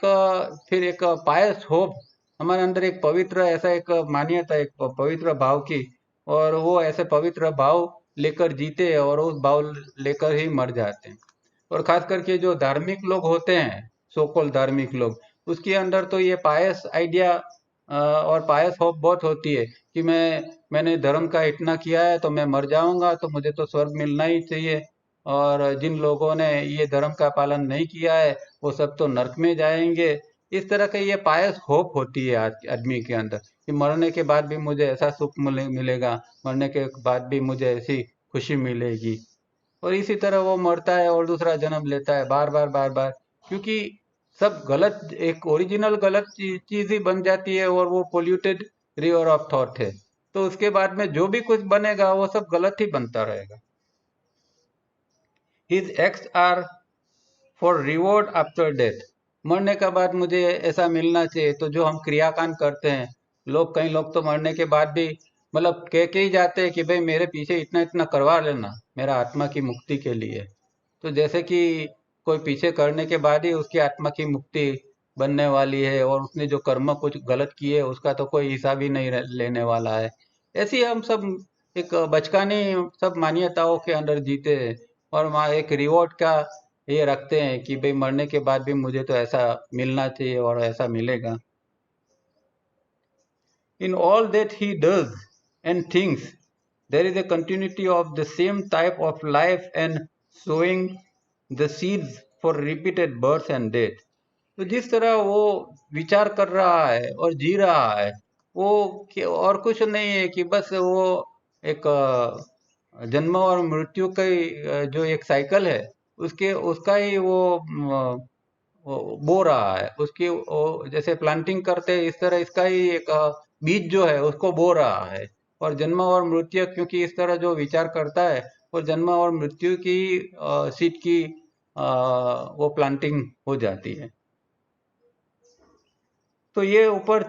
फिर एक पायस होप, हमारे अंदर एक पवित्र, ऐसा एक मान्यता, एक पवित्र भाव की, और वो ऐसे पवित्र भाव लेकर जीते हैं और उस भाव लेकर ही मर जाते हैं। और खास करके जो धार्मिक लोग होते हैं, सोकॉल धार्मिक लोग, उसके अंदर तो ये पायस आइडिया और पायस होप बहुत होती है कि मैंने धर्म का इतना किया है तो मैं मर जाऊंगा तो मुझे तो स्वर्ग मिलना ही चाहिए, और जिन लोगों ने ये धर्म का पालन नहीं किया है वो सब तो नरक में जाएंगे। इस तरह का ये पायस होप होती है आज आदमी के अंदर कि मरने के बाद भी मुझे ऐसा सुख मिलेगा, मरने के बाद भी मुझे ऐसी खुशी मिलेगी। और इसी तरह वो मरता है और दूसरा जन्म लेता है, बार बार बार बार, क्योंकि सब गलत, एक ओरिजिनल गलत चीज ही बन जाती है, और वो पोल्यूटेड रिवर ऑफ थॉट है। तो उसके बाद में जो भी कुछ बनेगा वो सब गलत ही बनता रहेगा। His acts are for reward after death. मरने के बाद मुझे ऐसा मिलना चाहिए, तो जो हम क्रियाकांड करते हैं, लोग, कई लोग तो मरने के बाद भी मतलब कह के ही जाते हैं कि भाई मेरे पीछे इतना इतना करवा लेना मेरा आत्मा की मुक्ति के लिए। तो जैसे कि कोई पीछे करने के बाद ही उसकी आत्मा की मुक्ति बनने वाली है, और उसने जो कर्म कुछ गलत किए उसका तो कोई हिसाब ही नहीं लेने वाला है। ऐसे ही हम सब एक बचकानी सब मान्यताओं के अंदर जीते हैं, और वहाँ एक रिवॉर्ड का ये रखते हैं कि भाई मरने के बाद भी मुझे तो ऐसा मिलना चाहिए और ऐसा मिलेगा। In all that he does and thinks, there is a continuity of the same type of life and sowing the seeds for repeated birth and death. तो जिस तरह वो विचार कर रहा है और जी रहा है, वो और कुछ नहीं है कि बस वो एक जन्म और मृत्यु का जो एक साइकिल है, उसके उसका ही वो बो रहा है, उसकी जैसे प्लांटिंग करते हैं इस तरह इसका ही एक बीज जो है उसको बो रहा है। और जन्म और मृत्यु, क्योंकि इस तरह जो विचार करता है, वो जन्म और मृत्यु की सीड की वो प्लांटिंग हो जाती है। तो ये ऊपर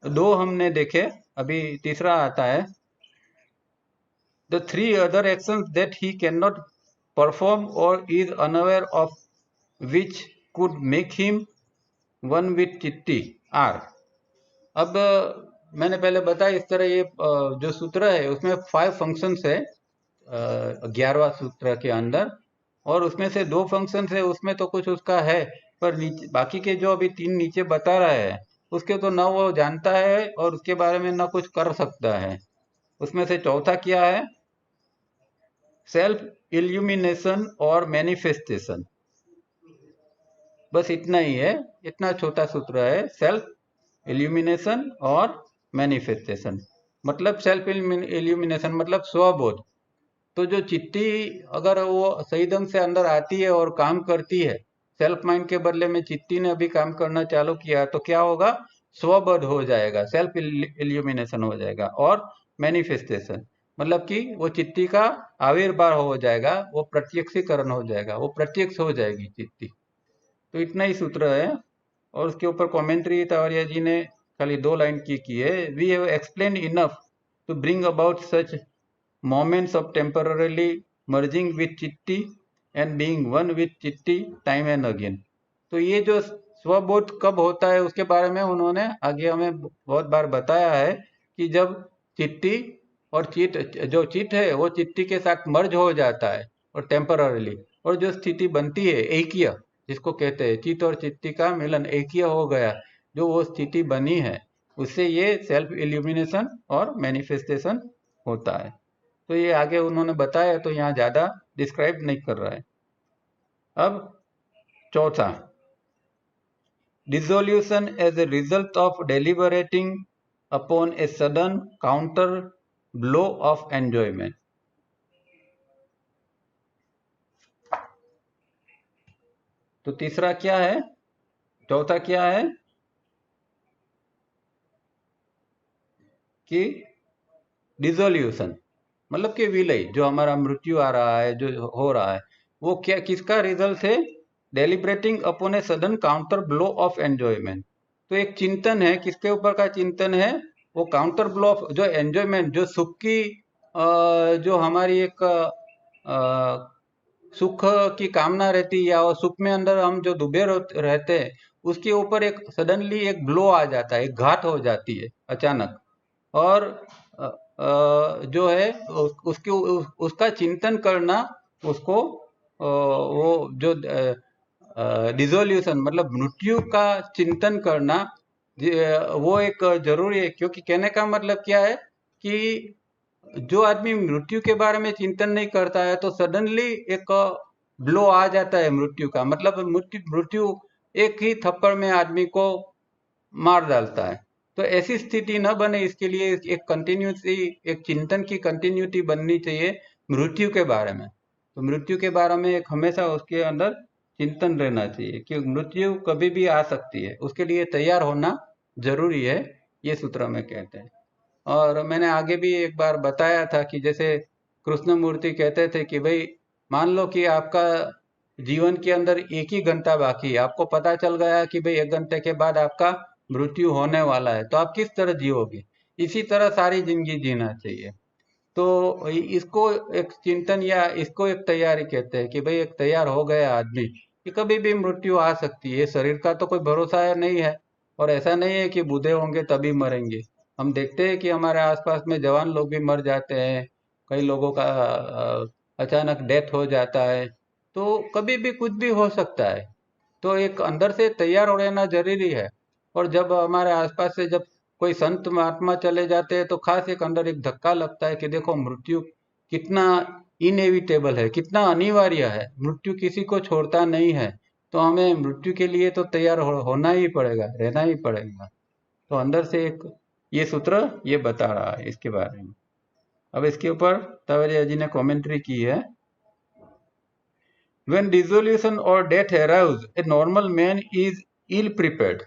दो हमने देखे, अभी तीसरा आता है, the three other actions that he can not perform और is unaware of which could make him one with चिट्टी आर। अब मैंने पहले बताया इस तरह, ये जो सूत्र है उसमें 5 फंक्शंस है 11वां सूत्र के अंदर, और उसमें से 2 फंक्शंस है, उसमें तो कुछ उसका है, पर नीचे बाकी के जो अभी 3 नीचे बता रहा है उसके तो ना वो जानता है और उसके बारे में ना कुछ कर सकता है। उसमें से चौथा क्या है? सेल्फ इल्यूमिनेशन और मैनिफेस्टेशन। बस इतना ही है, इतना छोटा सूत्र है, सेल्फ इल्यूमिनेशन और मैनिफेस्टेशन। मतलब सेल्फ इल्यूमिनेशन मतलब स्वबोध, तो जो चिट्ठी अगर वो सही ढंग से अंदर आती है और काम करती है, सेल्फ माइंड के बदले में चिट्ठी ने अभी काम करना चालू किया, तो क्या होगा? स्वबोध हो जाएगा, सेल्फ इल्यूमिनेशन हो जाएगा। और मैनिफेस्टेशन मतलब कि वो चिट्ठी का आविर्भाव हो जाएगा, वो प्रत्यक्षीकरण हो जाएगा, वो प्रत्यक्ष हो जाएगी चिट्ठी। तो इतना ही सूत्र है। और उसके ऊपर कमेंट्री तावरिया जी ने खाली 2 लाइन की है। We have explain enough to bring about such moments of temporarily merging with चिट्ठी and being one with चिट्ठी time and again। तो ये जो स्वबोध कब होता है उसके बारे में उन्होंने आगे हमें बहुत बार बताया है कि जब चिट्ठी और जो चिट है वो चिट्ठी के साथ मर्ज हो जाता है और टेम्पररली, और जो स्थिति बनती है ऐक्य, जिसको कहते हैं चित और चिट्ठी का मिलन ऐक्य हो गया, जो वो स्थिति बनी है, उससे ये सेल्फ इल्यूमिनेशन और मैनिफेस्टेशन होता है। तो ये आगे उन्होंने बताया, तो यहाँ ज्यादा डिस्क्राइब नहीं कर रहा है। अब चौथा, dissolution as a result of deliberating upon a sudden counter blow of enjoyment. तो तीसरा क्या है, चौथा क्या है कि डिसोल्यूशन मतलब कि विलय, जो हमारा मृत्यु आ रहा है, जो हो रहा है, वो क्या किसका रिजल्ट है? Deliberating upon a sudden counter blow of enjoyment. तो एक चिंतन है, किसके ऊपर का चिंतन है? वो काउंटर ब्लो ऑफ जो एंजॉयमेंट, जो सुख की जो हमारी एक सुख की कामना रहती है, या वो सुख में अंदर हम जो डूबे रहते हैं, उसके ऊपर एक सडनली एक ब्लो आ जाता है, एक घात हो जाती है अचानक। और जो है उसका चिंतन करना, उसको वो जो डिसोल्यूशन मतलब मृत्यु का चिंतन करना, वो एक जरूरी है। क्योंकि कहने का मतलब क्या है कि जो आदमी मृत्यु के बारे में चिंतन नहीं करता है, तो सडनली एक ब्लो आ जाता है मृत्यु का, मतलब मृत्यु एक ही थप्पड़ में आदमी को मार डालता है। तो ऐसी स्थिति न बने, इसके लिए एक कंटिन्यूटी, एक चिंतन की कंटिन्यूटी बननी चाहिए मृत्यु के बारे में। तो मृत्यु के बारे में एक हमेशा उसके अंदर चिंतन रहना चाहिए कि मृत्यु कभी भी आ सकती है, उसके लिए तैयार होना जरूरी है, ये सूत्र में कहते हैं। और मैंने आगे भी एक बार बताया था कि जैसे कृष्णमूर्ति कहते थे कि भाई मान लो कि आपका जीवन के अंदर एक ही घंटा बाकी है, आपको पता चल गया कि भाई 1 घंटे के बाद आपका मृत्यु होने वाला है, तो आप किस तरह जियोगे? इसी तरह सारी जिंदगी जीना चाहिए। तो इसको एक चिंतन या इसको एक तैयारी कहते हैं कि भाई एक तैयार हो गया आदमी कि कभी भी मृत्यु आ सकती है, शरीर का तो कोई भरोसा नहीं है। और ऐसा नहीं है कि बूढ़े होंगे तभी मरेंगे। हम देखते हैं कि हमारे आसपास में जवान लोग भी मर जाते हैं, कई लोगों का अचानक डेथ हो जाता है। तो कभी भी कुछ भी हो सकता है, तो एक अंदर से तैयार हो रहना जरूरी है। और जब हमारे आसपास से जब कोई संत महात्मा चले जाते हैं, तो खास एक अंदर एक धक्का लगता है कि देखो मृत्यु कितना इनएविटेबल है, कितना अनिवार्य है, मृत्यु किसी को छोड़ता नहीं है। तो हमें मृत्यु के लिए तो तैयार होना ही पड़ेगा, रहना ही पड़ेगा। तो अंदर से एक ये सूत्र ये बता रहा है इसके बारे में। अब इसके ऊपर तवरिया जी ने कमेंट्री की है। When dissolution or death arrives, a normal man is ill prepared।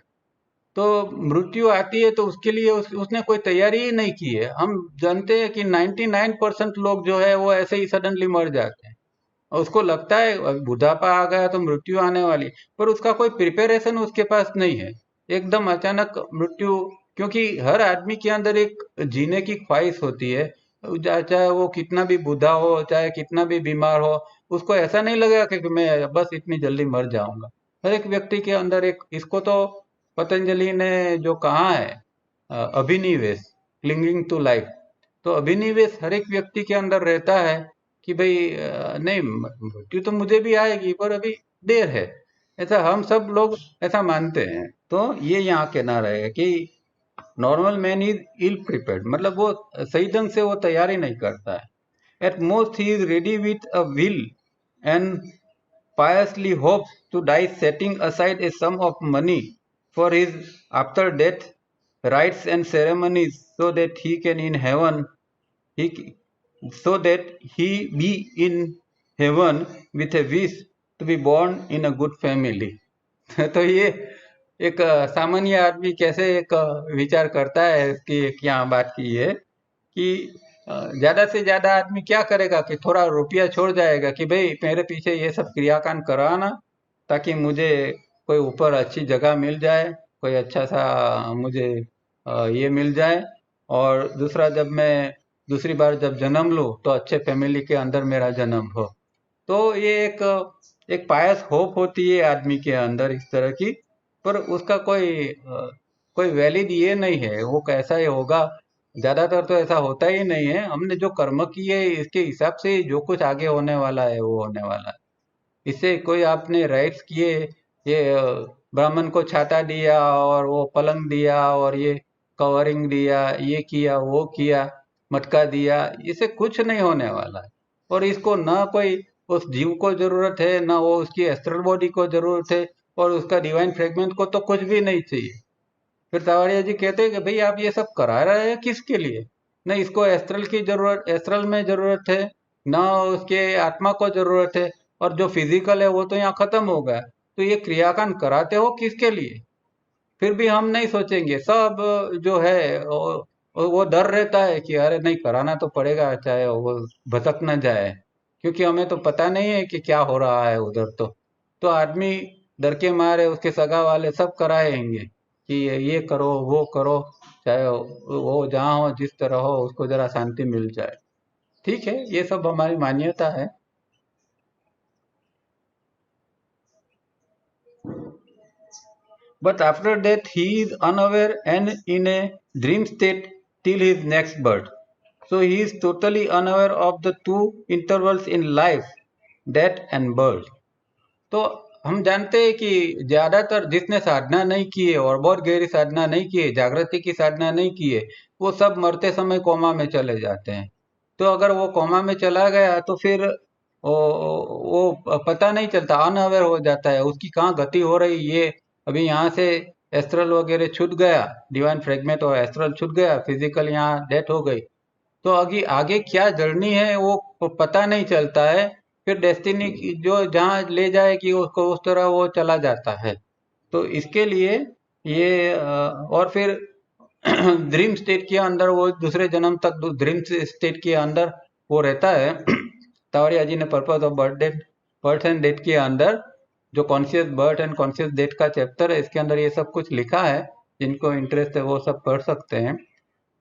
तो मृत्यु आती है तो उसके लिए उसने कोई तैयारी ही नहीं की है। हम जानते हैं कि 99% लोग जो है वो ऐसे ही सडनली मर जाते हैं, और उसको लगता है अब बुढ़ापा आ गया तो मृत्यु आने वाली, पर उसका कोई प्रिपरेशन उसके पास नहीं है, एकदम अचानक मृत्यु। क्योंकि हर आदमी के अंदर एक जीने की ख्वाहिश होती है, चाहे वो कितना भी बूढ़ा हो, चाहे कितना भी बीमार हो, उसको ऐसा नहीं लगेगा कि मैं बस इतनी जल्दी मर जाऊंगा। हर एक व्यक्ति के अंदर एक, इसको तो पतंजलि ने जो कहा है अभिनिवेश, क्लिंगिंग टू लाइफ, तो अभिनिवेश हर एक व्यक्ति के अंदर रहता है कि भाई नहीं मृत्यु तो मुझे भी आएगी पर अभी देर है। ऐसा हम सब लोग ऐसा मानते हैं। तो ये यहाँ कहना रहेगा कि normal man is ill prepared, मतलब वो सही ढंग से वो तैयारी नहीं करता है। At most he is ready with a will and piously hopes to die, setting aside a sum of money for his after death rites and ceremonies, so that he can in heaven he so that he be in heaven with a wish to be born in a good family. तो ये एक सामान्य आदमी कैसे एक विचार करता है, इसकी एक यहाँ बात की है कि ज्यादा से ज्यादा आदमी क्या करेगा कि थोड़ा रुपया छोड़ जाएगा कि भाई मेरे पीछे ये सब क्रियाकांड कराना, ताकि मुझे कोई ऊपर अच्छी जगह मिल जाए, कोई अच्छा सा मुझे ये मिल जाए, और दूसरा जब मैं दूसरी बार जब जन्म लूँ तो अच्छे फैमिली के अंदर मेरा जन्म हो। तो ये एक एक पायस होप होती है आदमी के अंदर इस तरह की, पर उसका कोई वैलिड ये नहीं है वो कैसा ही होगा। ज्यादातर तो ऐसा होता ही नहीं है। हमने जो कर्म किए इसके हिसाब से जो कुछ आगे होने वाला है वो होने वाला है। इससे कोई आपने राइट्स किए, ये ब्राह्मण को छाता दिया और वो पलंग दिया और ये कवरिंग दिया, ये किया वो किया, मटका दिया, इससे कुछ नहीं होने वाला है। और इसको ना कोई उस जीव को जरूरत है, ना वो उसकी एस्ट्रल बॉडी को जरूरत है, और उसका डिवाइन फ्रेगमेंट को तो कुछ भी नहीं चाहिए। फिर तावड़िया जी कहते हैं कि भाई आप ये सब करा रहे हैं किसके लिए? न इसको एस्ट्रल की जरूरत, एस्ट्रल में जरूरत है, न उसके आत्मा को जरूरत है, और जो फिजिकल है वो तो यहाँ खत्म हो गया। तो ये क्रियाकांड कराते हो किसके लिए? फिर भी हम नहीं सोचेंगे। सब जो है वो डर रहता है कि अरे नहीं कराना तो पड़ेगा, चाहे वो भटक न जाए, क्योंकि हमें तो पता नहीं है कि क्या हो रहा है उधर। तो आदमी डर के मारे उसके सगा वाले सब कराएंगे कि ये करो वो करो, चाहे वो जहाँ हो जिस तरह हो उसको जरा शांति मिल जाए। ठीक है, ये सब हमारी मान्यता है। But after that he is unaware and in a dream state till his next birth. So he is totally unaware of the two intervals in life, death and birth. तो हम जानते हैं कि ज्यादातर जिसने साधना नहीं की है और बहुत गहरी साधना नहीं की है, जागृति की साधना नहीं की है, वो सब मरते समय कोमा में चले जाते हैं। तो अगर वो कोमा में चला गया तो फिर वो पता नहीं चलता, अनअवेयर हो जाता है उसकी कहाँ गति हो रही। ये अभी यहाँ से एस्ट्रल वगैरह छूट गया, डिवाइन फ्रेगमेंट और एस्ट्रल छूट गया, फिजिकल यहाँ डेथ हो गई, तो आगे आगे क्या जर्नी है वो पता नहीं चलता है। फिर डेस्टिनी जो जहाँ ले जाएगी उसको उस तरह वो चला जाता है। तो इसके लिए ये और फिर ड्रीम स्टेट के अंदर वो दूसरे जन्म तक ड्रीम स्टेट के अंदर वो रहता है। तावड़िया जी ने purpose of birth and death के अंदर जो conscious birth and conscious death का चैप्टर है, इसके अंदर ये सब कुछ लिखा है। जिनको इंटरेस्ट है वो सब पढ़ सकते हैं।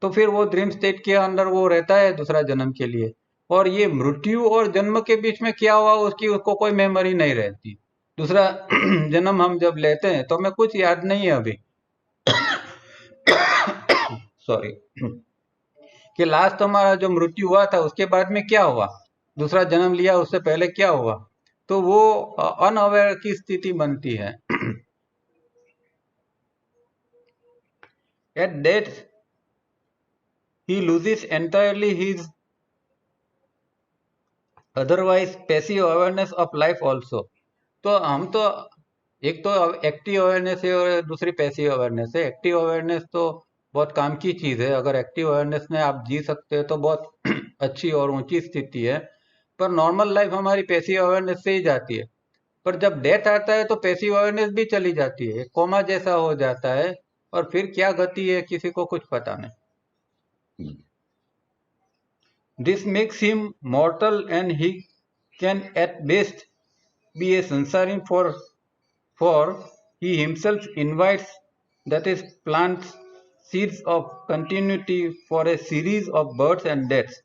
तो फिर वो ड्रीम स्टेट के अंदर वो रहता है दूसरा जन्म के लिए, और ये मृत्यु और जन्म के बीच में क्या हुआ उसकी उसको कोई मेमोरी नहीं रहती। दूसरा जन्म हम जब लेते हैं तो हमें कुछ याद नहीं है अभी सॉरी कि लास्ट हमारा जो मृत्यु हुआ था उसके बाद में क्या हुआ, दूसरा जन्म लिया उससे पहले क्या हुआ। तो वो अनअवेयर की स्थिति बनती है। At death he loses entirely his otherwise passive awareness of life also। तो हम तो एक तो एक्टिव अवेयरनेस है और दूसरी पैसिव अवेयरनेस है। एक्टिव अवेयरनेस तो बहुत काम की चीज है, अगर एक्टिव अवेयरनेस में आप जी सकते हैं तो बहुत अच्छी और ऊंची स्थिति है। पर नॉर्मल लाइफ हमारी पैसिव अवेयरनेस से ही जाती है। पर जब डेथ आता है तो पैसिव अवेयरनेस भी चली जाती है, कोमा जैसा हो जाता है, और फिर क्या गति है किसी को कुछ पता नहीं। This makes him mortal and he can at best be a sansari for he himself invites, that is plants seeds of continuity for a series of births and deaths।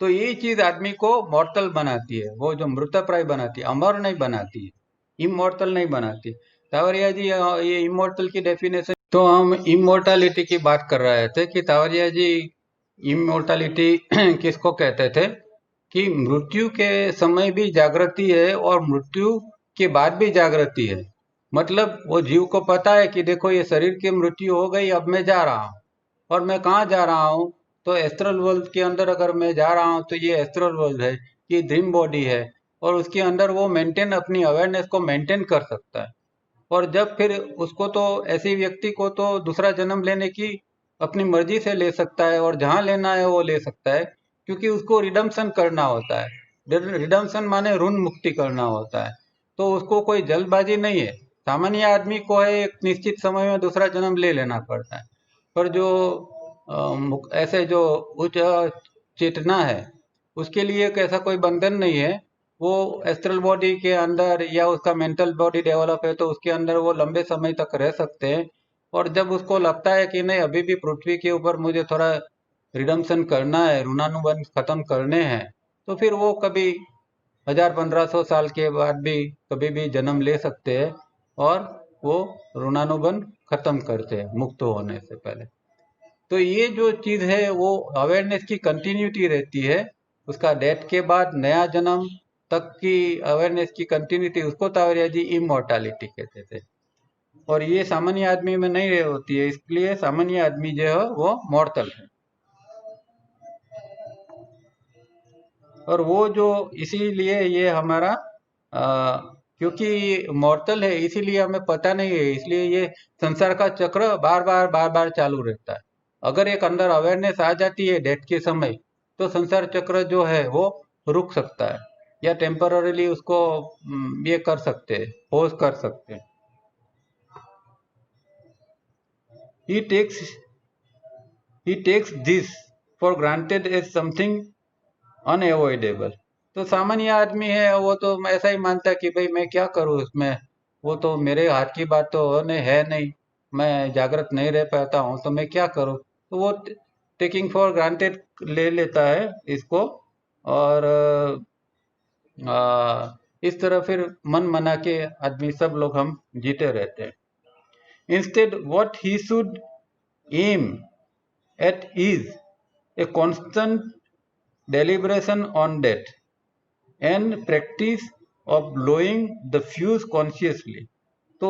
तो यही चीज आदमी को मॉर्टल बनाती है, वो जो मृतप्राय बनाती है, अमर नहीं बनाती है, इमोर्टल नहीं बनाती। तावरिया जी ये इमोर्टल की डेफिनेशन, तो हम इमोर्टलिटी की बात कर रहे थे कि तावरिया जी इमोर्टलिटी किसको कहते थे कि मृत्यु के समय भी जागृति है और मृत्यु के बाद भी जागृति है। मतलब वो जीव को पता है कि देखो ये शरीर की मृत्यु हो गई, अब मैं जा रहा हूँ, और मैं कहाँ जा रहा हूँ, तो एस्ट्रल वर्ल्ड के अंदर अगर मैं जा रहा हूँ तो ये एस्ट्रल वर्ल्ड है, ये ड्रीम बॉडी है, और उसके अंदर वो मेंटेन अपनी अवेयरनेस को मेंटेन कर सकता है। और जब फिर उसको तो ऐसे व्यक्ति को तो दूसरा जन्म लेने की अपनी मर्जी से ले सकता है और जहां लेना है वो ले सकता है, क्योंकि उसको रिडम्पशन करना होता है। रिडम्पशन माने ऋण मुक्ति करना होता है, तो उसको कोई जल्दबाजी नहीं है। सामान्य आदमी को है एक निश्चित समय में दूसरा जन्म ले लेना पड़ता है, पर जो ऐसे जो उच्च चेतना है उसके लिए एक ऐसा कोई बंधन नहीं है। वो एस्ट्रल बॉडी के अंदर या उसका मेंटल बॉडी डेवलप है तो उसके अंदर वो लंबे समय तक रह सकते हैं। और जब उसको लगता है कि नहीं अभी भी पृथ्वी के ऊपर मुझे थोड़ा रिडम्पशन करना है, ऋणानुबंध खत्म करने हैं, तो फिर वो कभी 1000-1500 साल के बाद भी कभी भी जन्म ले सकते हैं और वो ऋणानुबंध खत्म करते हैं मुक्त होने से पहले। तो ये जो चीज है वो अवेयरनेस की कंटिन्यूटी रहती है। उसका डेथ के बाद नया जन्म तक की अवेयरनेस की कंटिन्यूटी, उसको तावरिया जी इमोर्टालिटी कहते थे। और ये सामान्य आदमी में नहीं रह होती है, इसलिए सामान्य आदमी जो है वो मॉर्टल है। और वो जो इसीलिए ये हमारा क्योंकि मॉर्टल है इसीलिए हमें पता नहीं है, इसलिए ये संसार का चक्र बार बार चालू रहता है। अगर एक अंदर अवेयरनेस आ जाती है डेथ के समय, तो संसार चक्र जो है वो रुक सकता है या टेम्पररीली उसको ये कर सकते हैं, पोज कर सकते हैं। he takes he takes this for granted as something unavoidable. तो सामान्य आदमी है वो तो ऐसा ही मानता है कि भाई मैं क्या करूँ इसमें, वो तो मेरे हाथ की बात तो होने है नहीं, मैं जागृत नहीं रह पाता हूँ तो मैं क्या करूँ। तो वो टेकिंग फॉर ग्रांटेड ले लेता है इसको। और इस तरह फिर मन मना के आदमी सब लोग हम जीते रहते हैं। Instead what he should aim at is a constant deliberation on that and practice of blowing the fuse consciously। तो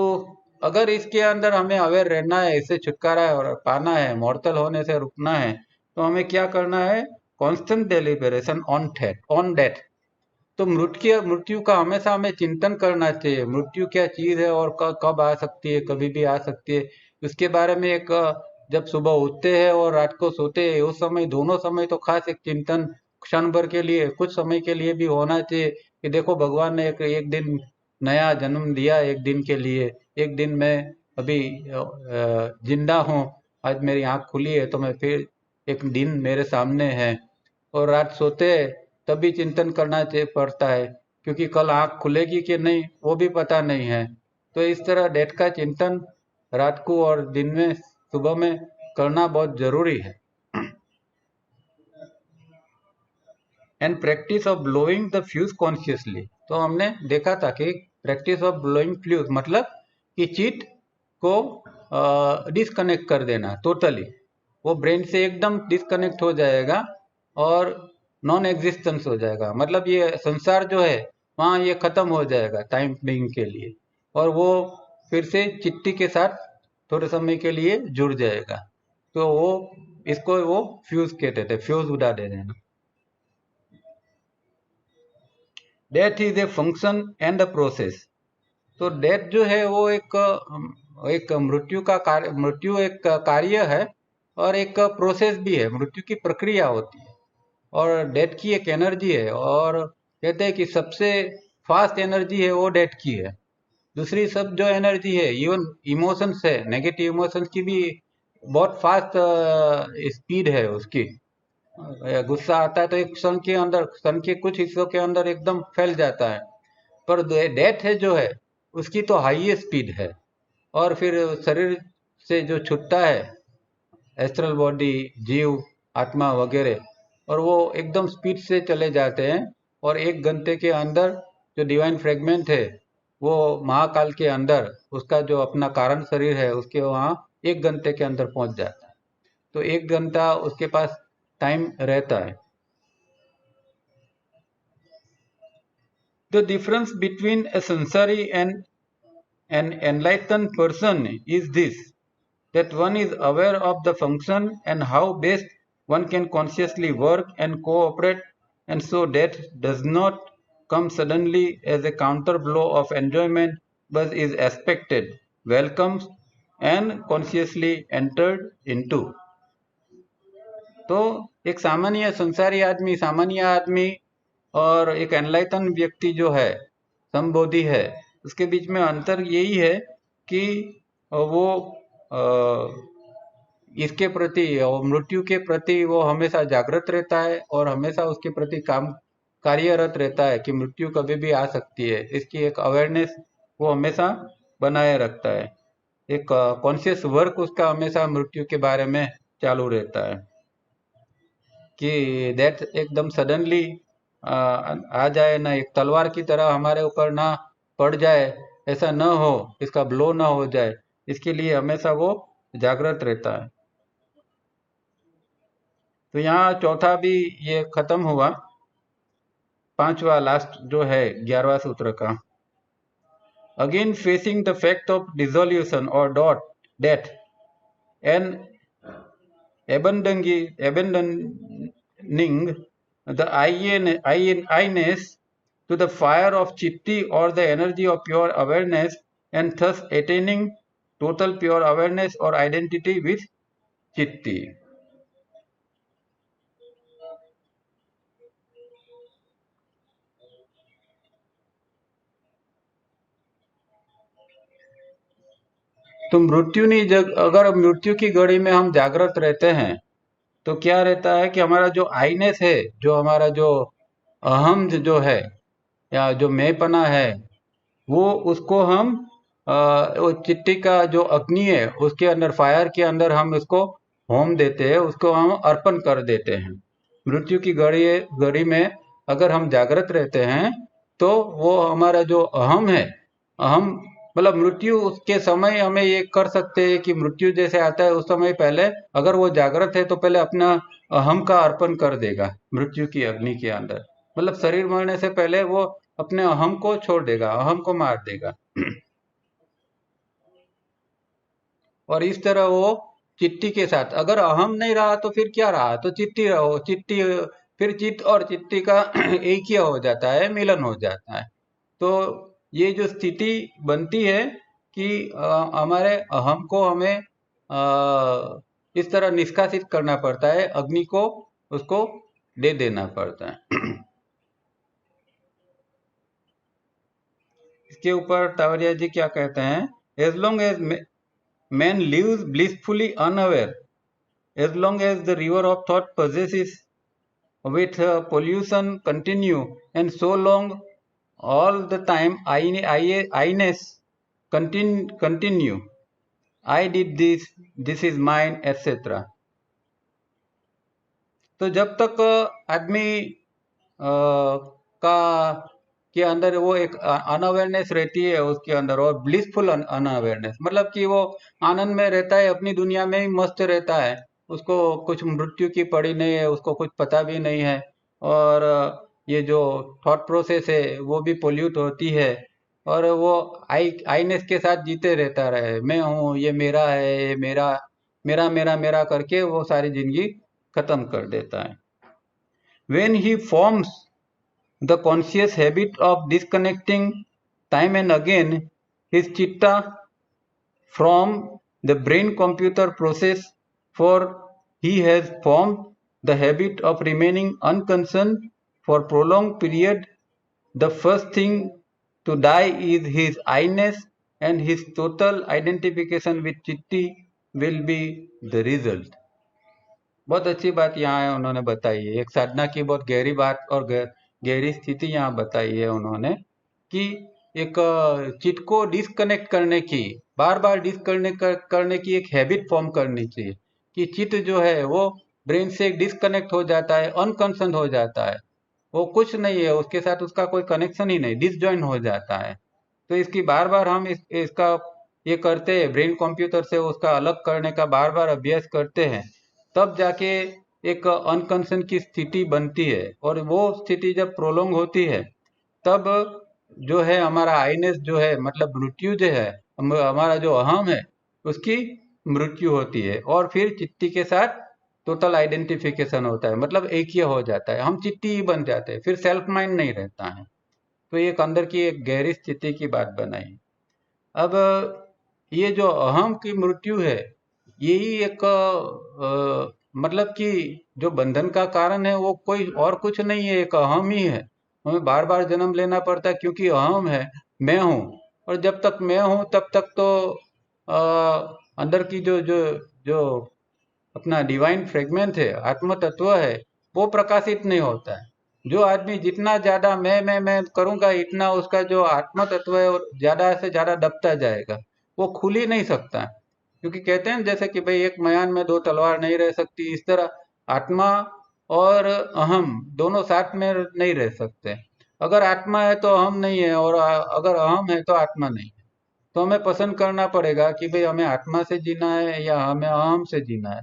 अगर इसके अंदर हमें अवेयर रहना है, इससे छुटकारा और पाना है, मॉर्टल होने से रुकना है, तो हमें क्या करना है? Constant deliberation on death. तो मृत्यु का हमेशा हमें चिंतन करना चाहिए। मृत्यु क्या चीज है और कब आ सकती है, कभी भी आ सकती है। उसके बारे में एक जब सुबह उठते हैं और रात को सोते हैं उस समय, दोनों समय तो खास एक चिंतन क्षण भर के लिए, कुछ समय के लिए भी होना चाहिए कि देखो भगवान ने एक दिन नया जन्म दिया, एक दिन के लिए। एक दिन मैं अभी जिंदा हूँ, आज मेरी आंख खुली है तो मैं फिर एक दिन मेरे सामने है। और रात सोते तब भी चिंतन करना पड़ता है, क्योंकि कल आंख खुलेगी कि नहीं वो भी पता नहीं है। तो इस तरह डेथ का चिंतन रात को और दिन में सुबह में करना बहुत जरूरी है। And practice of blowing the fuse consciously. तो हमने देखा था कि प्रैक्टिस ऑफ ब्लोइंग फ्यूज मतलब कि चिट को डिस्कनेक्ट कर देना टोटली। वो ब्रेन से एकदम डिस्कनेक्ट हो जाएगा और नॉन एग्जिस्टेंस हो जाएगा। मतलब ये संसार जो है वहाँ ये खत्म हो जाएगा टाइम बीइंग के लिए, और वो फिर से चिट्टी के साथ थोड़े समय के लिए जुड़ जाएगा। तो वो इसको वो फ्यूज कहते थे, फ्यूज उड़ा दे देना। Death is a function and a process. तो डेथ जो है वो एक मृत्यु का कार्य, मृत्यु एक कार्य है और एक प्रोसेस भी है, मृत्यु की प्रक्रिया होती है। और डेथ की एक एनर्जी है, और कहते हैं कि सबसे फास्ट एनर्जी है वो डेथ की है। दूसरी सब जो एनर्जी है, इवन इमोशंस है, नेगेटिव इमोशंस की भी बहुत फास्ट स्पीड है उसकी। गुस्सा आता है तो एक क्षण के कुछ हिस्सों के अंदर एकदम फैल जाता है। पर डेथ है जो है उसकी तो हाई स्पीड है। और फिर शरीर से जो छूटता है, एस्ट्रल बॉडी, जीव, आत्मा वगैरह, और वो एकदम स्पीड से चले जाते हैं। और 1 घंटे के अंदर जो डिवाइन फ्रेगमेंट है वो महाकाल के अंदर उसका जो अपना कारण शरीर है उसके वहाँ 1 घंटे के अंदर पहुंच जाता है। तो 1 घंटा उसके पास टाइम रहता है। The difference between a sansari and an enlightened person is this, that one is aware of the function and how best one can consciously work and cooperate, and so death does not come suddenly as a counter blow of enjoyment, but is expected, welcomed, and consciously entered into. तो एक सामान्य संसारी आदमी, सामान्य आदमी और एक enlighten व्यक्ति जो है, संबोधि है, उसके बीच में अंतर यही है कि वो इसके प्रति और मृत्यु के प्रति वो हमेशा जागृत रहता है और हमेशा उसके प्रति कार्यरत रहता है कि मृत्यु कभी भी आ सकती है। इसकी एक अवेयरनेस वो हमेशा बनाए रखता है। एक कॉन्शियस वर्क उसका हमेशा मृत्यु के बारे में चालू रहता है कि दैट एकदम सडनली आ जाए, ना एक तलवार की तरह हमारे ऊपर ना पड़ जाए, ऐसा न हो, इसका ब्लो ना हो जाए, इसके लिए हमेशा वो जागृत रहता है। तो यहाँ चौथा भी ये खत्म हुआ। पांचवा लास्ट जो है 11वां सूत्र का, again facing the fact of dissolution और death and abandoning the I-ness to the fire of chitti or the energy of pure awareness, and thus attaining total pure awareness or identity with chitti. तो अगर मृत्यु की घड़ी में हम जागृत रहते हैं तो क्या रहता है कि हमारा जो आईनेस है, जो हमारा जो अहम जो है या जो मैंपना है, वो उसको हम वो चिट्टी का जो अग्नि है उसके अंदर, फायर के अंदर हम उसको होम देते हैं, उसको हम अर्पण कर देते हैं। मृत्यु की घड़ी में अगर हम जागृत रहते हैं तो वो हमारा जो अहम है, अहम मतलब मृत्यु के समय हमें ये कर सकते हैं कि मृत्यु जैसे आता है उस समय पहले अगर वो जागृत है तो पहले अपना अहम का अर्पण कर देगा मृत्यु की अग्नि के अंदर। मतलब शरीर मरने से पहले वो अपने अहम को छोड़ देगा, अहम को मार देगा। और इस तरह वो चिट्टी के साथ, अगर अहम नहीं रहा तो फिर क्या रहा, तो चिट्टी रहो, चिट्टी फिर चित्त और चिट्टी का एक ही हो जाता है, मिलन हो जाता है। तो ये जो स्थिति बनती है कि हमारे अहम को हमें इस तरह निष्कासित करना पड़ता है, अग्नि को उसको दे देना पड़ता है। इसके ऊपर टावरिया जी क्या कहते हैं, as long as man lives blissfully unaware, as long as the river of thought possesses with pollution continue, and so long all the time I-ness continue, I did this is mine, etc. तो जब तक आदमी का के अंदर वो एक unawareness रहती है उसके अंदर, और ब्लिसफुल अनअवेयरनेस मतलब कि वो आनंद में रहता है, अपनी दुनिया में ही मस्त रहता है, उसको कुछ मृत्यु की पड़ी नहीं है, उसको कुछ पता भी नहीं है, और ये जो थॉट प्रोसेस है वो भी पोल्यूट होती है, और वो आईनेस के साथ जीते रहता रहे, मैं हूँ, ये मेरा है, ये मेरा मेरा मेरा मेरा करके वो सारी जिंदगी खत्म कर देता है। When he forms the conscious habit of disconnecting time and again his chitta from the brain-computer process, for he has formed the habit of remaining unconcerned for prolonged period, the first thing to die is his I-ness, and his total identification with chitti will be the result. बहुत अच्छी बात यहाँ उन्होंने बताई है, एक साधना की बहुत गहरी बात और गहरी स्थिति यहाँ बताई है उन्होंने कि एक चित्त को डिस्कनेक्ट करने की, बार बार डिस्कनेक्ट करने की एक हैबिट फॉर्म करनी चाहिए कि चित्त जो है वो ब्रेन से डिस्कनेक्ट हो जाता है, अनकंसर्न हो जाता है, वो कुछ नहीं है, उसके साथ उसका कोई कनेक्शन ही नहीं, डिसजॉइन हो जाता है। तो इसकी बार बार हम इसका ये करते हैं, ब्रेन कंप्यूटर से उसका अलग करने का बार बार अभ्यास करते हैं, तब जाके एक अनकंसर्न की स्थिति बनती है, और वो स्थिति जब प्रोलोंग होती है तब जो है हमारा आईनेस जो है, मतलब मृत्यु जो है, हमारा जो अहम है उसकी मृत्यु होती है, और फिर चित्ती के साथ टोटल आइडेंटिफिकेशन होता है, मतलब एक ही हो जाता है, हम चित्ती ही बन जाते हैं, फिर सेल्फ माइंड नहीं रहता है। तो ये अंदर की एक गहरी स्थिति की बात बनाई। अब ये जो अहम की मृत्यु है, यही एक मतलब कि जो बंधन का कारण है वो कोई और कुछ नहीं है, एक अहम ही है। हमें बार बार जन्म लेना पड़ता है क्योंकि अहम है, मैं हूँ। और जब तक मैं हूँ तब तक तो अ, अंदर की जो जो जो अपना डिवाइन फ्रेगमेंट है, आत्म तत्व है, वो प्रकाशित नहीं होता है। जो आदमी जितना ज्यादा मैं करूंगा, इतना उसका जो आत्म तत्व है वो ज्यादा से ज्यादा दबता जाएगा, वो खुल ही नहीं सकता। क्योंकि कहते हैं जैसे कि भाई एक मयान में दो तलवार नहीं रह सकती, इस तरह आत्मा और अहम दोनों साथ में नहीं रह सकते। अगर आत्मा है तो अहम नहीं है, और अगर अहम है तो आत्मा नहीं है। तो हमें पसंद करना पड़ेगा कि भाई हमें आत्मा से जीना है या हमें अहम से जीना है।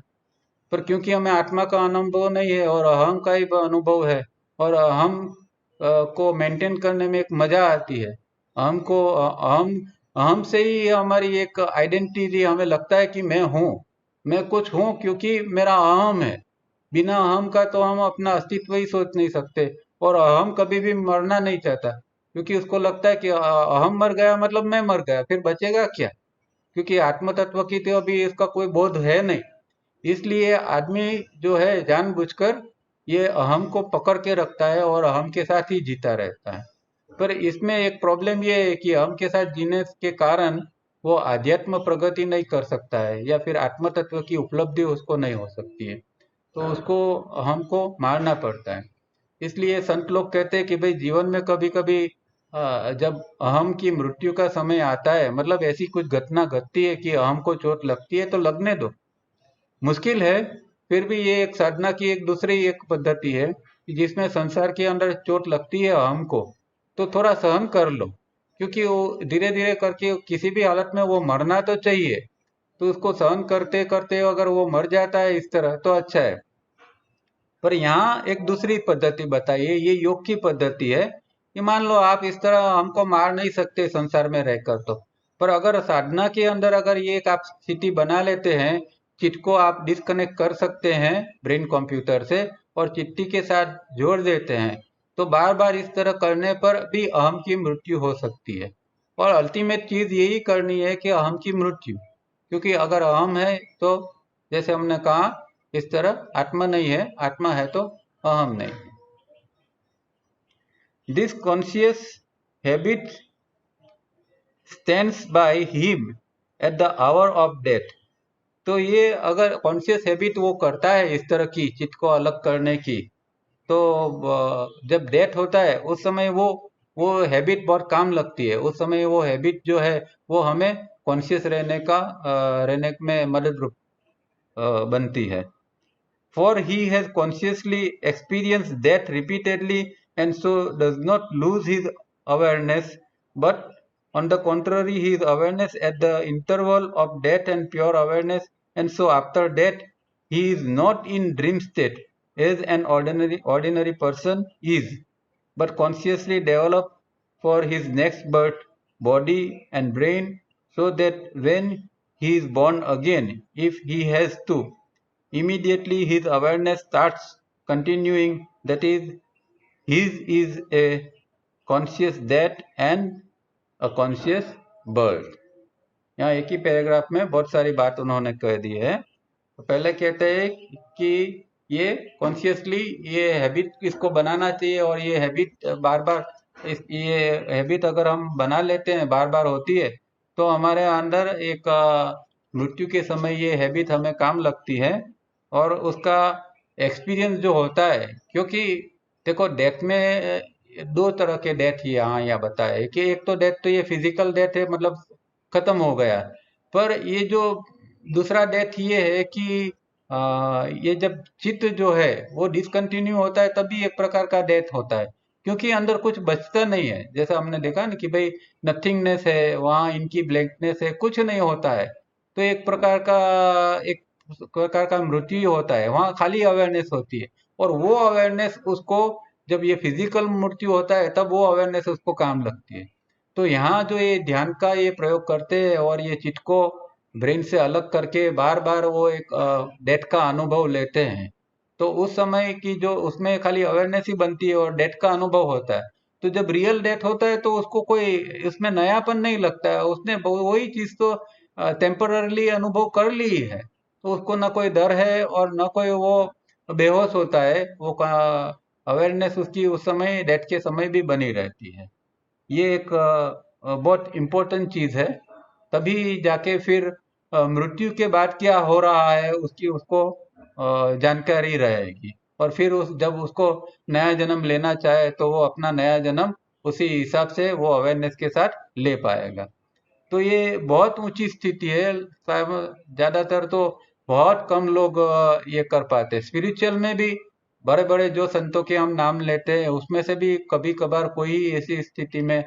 पर क्योंकि हमें आत्मा का अनुभव नहीं है और अहम का ही अनुभव है, और अहम को मेंटेन करने में एक मजा आती है। अहम को अहम अहम से ही हमारी एक आइडेंटिटी, हमें लगता है कि मैं हूँ, मैं कुछ हूँ क्योंकि मेरा अहम है। बिना अहम का तो हम अपना अस्तित्व ही सोच नहीं सकते। और अहम कभी भी मरना नहीं चाहता, क्योंकि उसको लगता है कि अहम मर गया मतलब मैं मर गया, फिर बचेगा क्या? क्योंकि आत्म तत्व की तो अभी इसका कोई बोध है नहीं। इसलिए आदमी जो है जानबूझकर ये अहम को पकड़ के रखता है और अहम के साथ ही जीता रहता है। पर इसमें एक प्रॉब्लम ये है कि अहम के साथ जीने के कारण वो आध्यात्म प्रगति नहीं कर सकता है, या फिर आत्म तत्व की उपलब्धि उसको नहीं हो सकती है। तो उसको अहम को मारना पड़ता है। इसलिए संत लोग कहते हैं कि भाई जीवन में कभी कभी जब अहम की मृत्यु का समय आता है, मतलब ऐसी कुछ घटना घटती है कि अहम को चोट लगती है, तो लगने दो। मुश्किल है, फिर भी ये एक साधना की एक दूसरी एक पद्धति है कि जिसमें संसार के अंदर चोट लगती है हमको, तो थोड़ा सहन कर लो। क्योंकि वो धीरे धीरे करके किसी भी हालत में वो मरना तो चाहिए, तो उसको सहन करते करते अगर वो मर जाता है इस तरह तो अच्छा है। पर यहाँ एक दूसरी पद्धति बताइए, ये योग की पद्धति है कि मान लो आप इस तरह हमको मार नहीं सकते संसार में रहकर, तो पर अगर साधना के अंदर अगर ये एक आप स्थिति बना लेते हैं, चित्त को आप डिस्कनेक्ट कर सकते हैं ब्रेन कंप्यूटर से और चित्ती के साथ जोड़ देते हैं, तो बार बार इस तरह करने पर भी अहम की मृत्यु हो सकती है। और अल्टीमेट चीज यही करनी है कि अहम की मृत्यु, क्योंकि अगर अहम है तो जैसे हमने कहा इस तरह आत्मा नहीं है, आत्मा है तो अहम नहीं है। This conscious habit stands by him at the hour of death. तो ये अगर कॉन्शियस हैबिट वो करता है इस तरह की चित्त को अलग करने की, तो जब डेथ होता है उस समय वो हैबिट बहुत काम लगती है। उस समय वो हैबिट जो है वो हमें कॉन्शियस रहने का रहने में मदद बनती है। For he has consciously experienced death repeatedly and so does not lose his awareness, but on the contrary, his awareness at the interval of death and pure awareness, and so after death, he is not in dream state as an ordinary person is, but consciously developed for his next birth, body and brain, so that when he is born again, if he has to, immediately his awareness starts continuing, that is, his is a conscious death and a conscious birth। यहाँ एक ही paragraph में बहुत सारी बात उन्होंने कह दी है। तो पहले कहते हैं कि ये कॉन्शियसली ये हैबिट इसको बनाना चाहिए, और ये हैबिट बार बार ये हैबिट अगर हम बना लेते हैं, बार बार होती है, तो हमारे अंदर एक मृत्यु के समय ये हैबिट हमें काम लगती है। और उसका एक्सपीरियंस जो होता है, क्योंकि देखो डेथ में दो तरह के डेथ यहाँ बताए कि एक तो डेथ तो ये फिजिकल डेथ है, मतलब खत्म हो गया। पर ये जो दूसरा डेथ ये है कि ये जब चित्त जो है वो डिसकंटिन्यू होता है, तभी एक प्रकार का डेथ होता है। क्योंकि अंदर कुछ बचता नहीं है, जैसा हमने देखा ना कि भाई नथिंगनेस है वहाँ, इनकी ब्लैंकनेस है, कुछ नहीं होता है। तो एक प्रकार का मृत्यु ही होता है, वहाँ खाली अवेयरनेस होती है। और वो अवेयरनेस उसको, जब ये फिजिकल मृत्यु होता है तब वो अवेयरनेस उसको काम लगती है। तो यहाँ जो ये ध्यान का ये प्रयोग करते हैं और ये चित्त को ब्रेन से अलग करके बार बार वो एक डेथ का अनुभव लेते हैं, तो उस समय की जो उसमें खाली अवेयरनेस ही बनती है और डेथ का अनुभव होता है। तो जब रियल डेथ होता है तो उसको कोई इसमें नयापन नहीं लगता है, उसने वही चीज तो टेम्पररली अनुभव कर ली है। तो उसको ना कोई डर है और ना कोई वो बेहोश होता है, वो अवेयरनेस उसकी उस समय डेथ के समय भी बनी रहती है। ये एक बहुत इम्पोर्टेंट चीज है। तभी जाके फिर मृत्यु के बाद क्या हो रहा है उसकी उसको जानकारी रहेगी, और फिर जब उसको नया जन्म लेना चाहे तो वो अपना नया जन्म उसी हिसाब से वो अवेयरनेस के साथ ले पाएगा। तो ये बहुत ऊंची स्थिति है, ज्यादातर तो बहुत कम लोग ये कर पाते हैं। स्पिरिचुअल में भी बड़े बड़े जो संतों के हम नाम लेते हैं उसमें से भी कभी कभार कोई ऐसी स्थिति में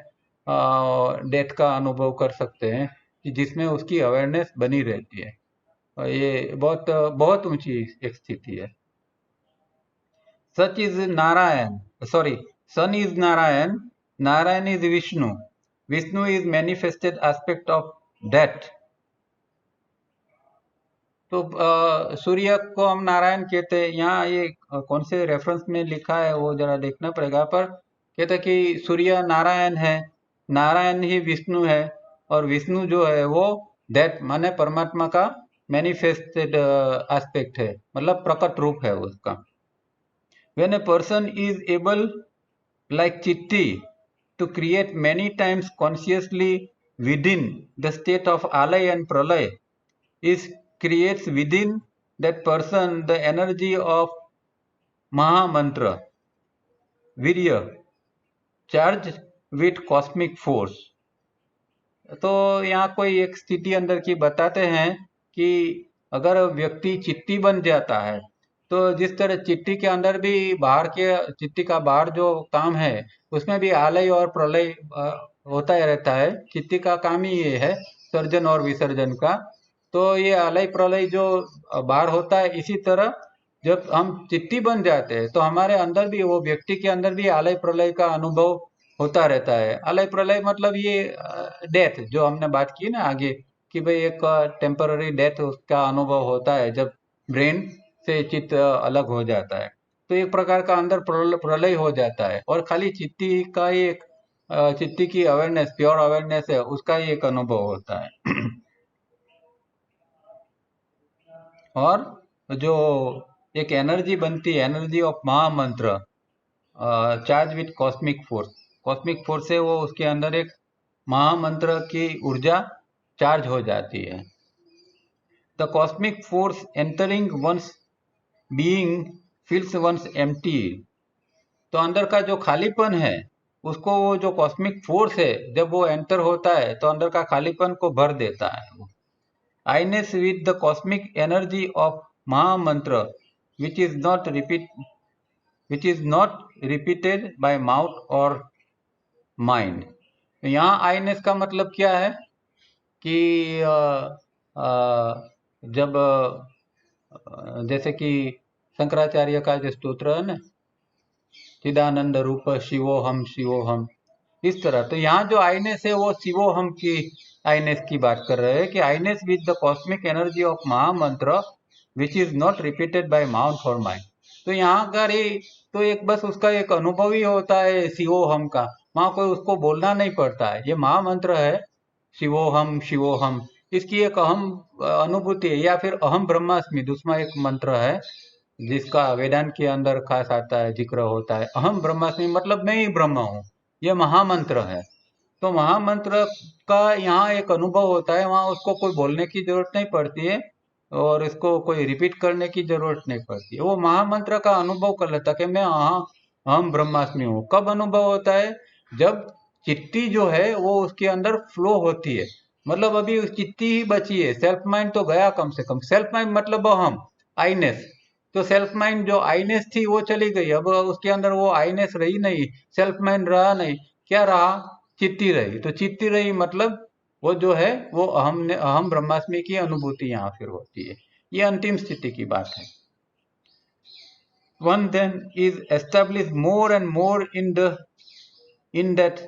डेथ का अनुभव कर सकते हैं कि जिसमें उसकी अवेयरनेस बनी रहती है। और ये बहुत बहुत ऊंची एक स्थिति है। Such is Narayan, sorry, sun is Narayan, Narayan is Vishnu, Vishnu is manifested aspect of death. तो सूर्य को हम नारायण कहते हैं। यहाँ ये कौन से रेफरेंस में लिखा है वो जरा देखना पड़ेगा, पर कहते हैं कि सूर्य नारायण है, नारायण ही विष्णु है, और विष्णु जो है वो दैट माने परमात्मा का मैनिफेस्टेड एस्पेक्ट है, मतलब प्रकट रूप है उसका। When a person is able, like Chitti, to create many times consciously within the state of alay and pralay, is creates within that person the energy of Maha Mantra, Virya, charged with cosmic force. तो यहाँ कोई एक स्थिति अंदर की बताते हैं कि अगर व्यक्ति चित्ती बन जाता है, तो जिस तरह चित्ती के अंदर भी बाहर के चित्ती का बाहर जो काम है उसमें भी आलय और प्रलय होता ही रहता है। चित्ती का काम ही ये है, सर्जन और विसर्जन का। तो ये आलय प्रलय जो बाहर होता है, इसी तरह जब हम चित्ती बन जाते हैं तो हमारे अंदर भी, वो व्यक्ति के अंदर भी आलय प्रलय का अनुभव होता रहता है। आलय प्रलय मतलब ये डेथ जो हमने बात की ना आगे, कि भाई एक टेम्पररी डेथ उसका अनुभव होता है जब ब्रेन से चित्त अलग हो जाता है। तो एक प्रकार का अंदर प्रलय हो जाता है, और खाली चित्ती का ही एक चित्ती की अवेयरनेस, प्योर अवेयरनेस है, उसका ही एक अनुभव होता है। और जो एक एनर्जी बनती है, एनर्जी ऑफ महामंत्र, charge with cosmic force, cosmic force से वो उसके अंदर एक महामंत्र की ऊर्जा चार्ज हो जाती है। The cosmic force entering one's being fills one's empty. तो अंदर का जो खालीपन है उसको वो जो कॉस्मिक फोर्स है जब वो एंटर होता है तो अंदर का खालीपन को भर देता है वो। I-ness with the cosmic energy of mahamantra which is not repeat which is not repeated by mouth or mind। यहाँ आईनेस का मतलब क्या है कि जब जैसे कि शंकराचार्य का जो स्तोत्र है ना, चिदानंद रूप शिवोहम शिवोहम, इस तरह। तो यहाँ जो आईनेस है वो शिवोहम की आईनेस की बात कर रहे हैं कि I-ness with the cosmic energy of mahamantra which is not repeated by mouth और माइंड। तो यहाँ अगर तो एक बस उसका एक अनुभव ही होता है शिवोहम का, वहाँ कोई उसको बोलना नहीं पड़ता है। ये महामंत्र है शिवोहम शिवोहम, इसकी एक अहम अनुभूति है। या फिर अहम ब्रह्मास्मि दूसरा एक मंत्र है जिसका वेदांत के अंदर खास आता है, जिक्र होता है। अहम ब्रह्मास्मि मतलब मैं ही ब्रह्म हूँ, ये महामंत्र है। तो महामंत्र का यहाँ एक अनुभव होता है, वहाँ उसको कोई बोलने की जरूरत नहीं पड़ती है और इसको कोई रिपीट करने की जरूरत नहीं पड़ती है। वो महामंत्र का अनुभव कर लेता कि मैं अहम ब्रह्मास्मि हूँ। कब अनुभव होता है? जब चित्ती जो है वो उसके अंदर फ्लो होती है। मतलब अभी उस चित्ती ही बची है, सेल्फ माइंड तो गया कम से कम। सेल्फ माइंड मतलब अहम, आईनेस। तो सेल्फ माइंड जो आईनेस थी वो चली गई, अब उसके अंदर वो आईनेस रही नहीं, सेल्फ माइंड रहा नहीं। क्या रहा? चित्ती रही। तो चित्ती रही मतलब वो जो है वो अहम ब्रह्मास्मि की अनुभूति यहाँ फिर होती है। ये अंतिम स्थिति की बात है। One then is established more and more in that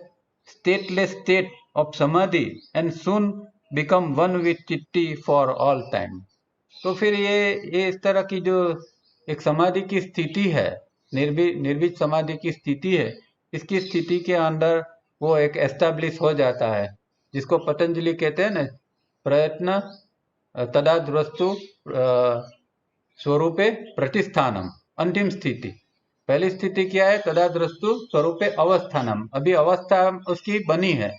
stateless state of samadhi and soon become one with चित्ती for all time। तो फिर ये इस तरह की जो एक समाधि की स्थिति है, निर्भीक समाधि की स्थिति है, इसकी स्थिति के अंदर वो एक एस्टेब्लिश हो जाता है, जिसको पतंजलि कहते हैं ना, प्रयत्न तदाद वस्तु स्वरूपे प्रतिष्ठानम, अंतिम स्थिति। पहली स्थिति क्या है? तदाद वस्तु स्वरूपे अवस्थानम, अभी अवस्था उसकी बनी है,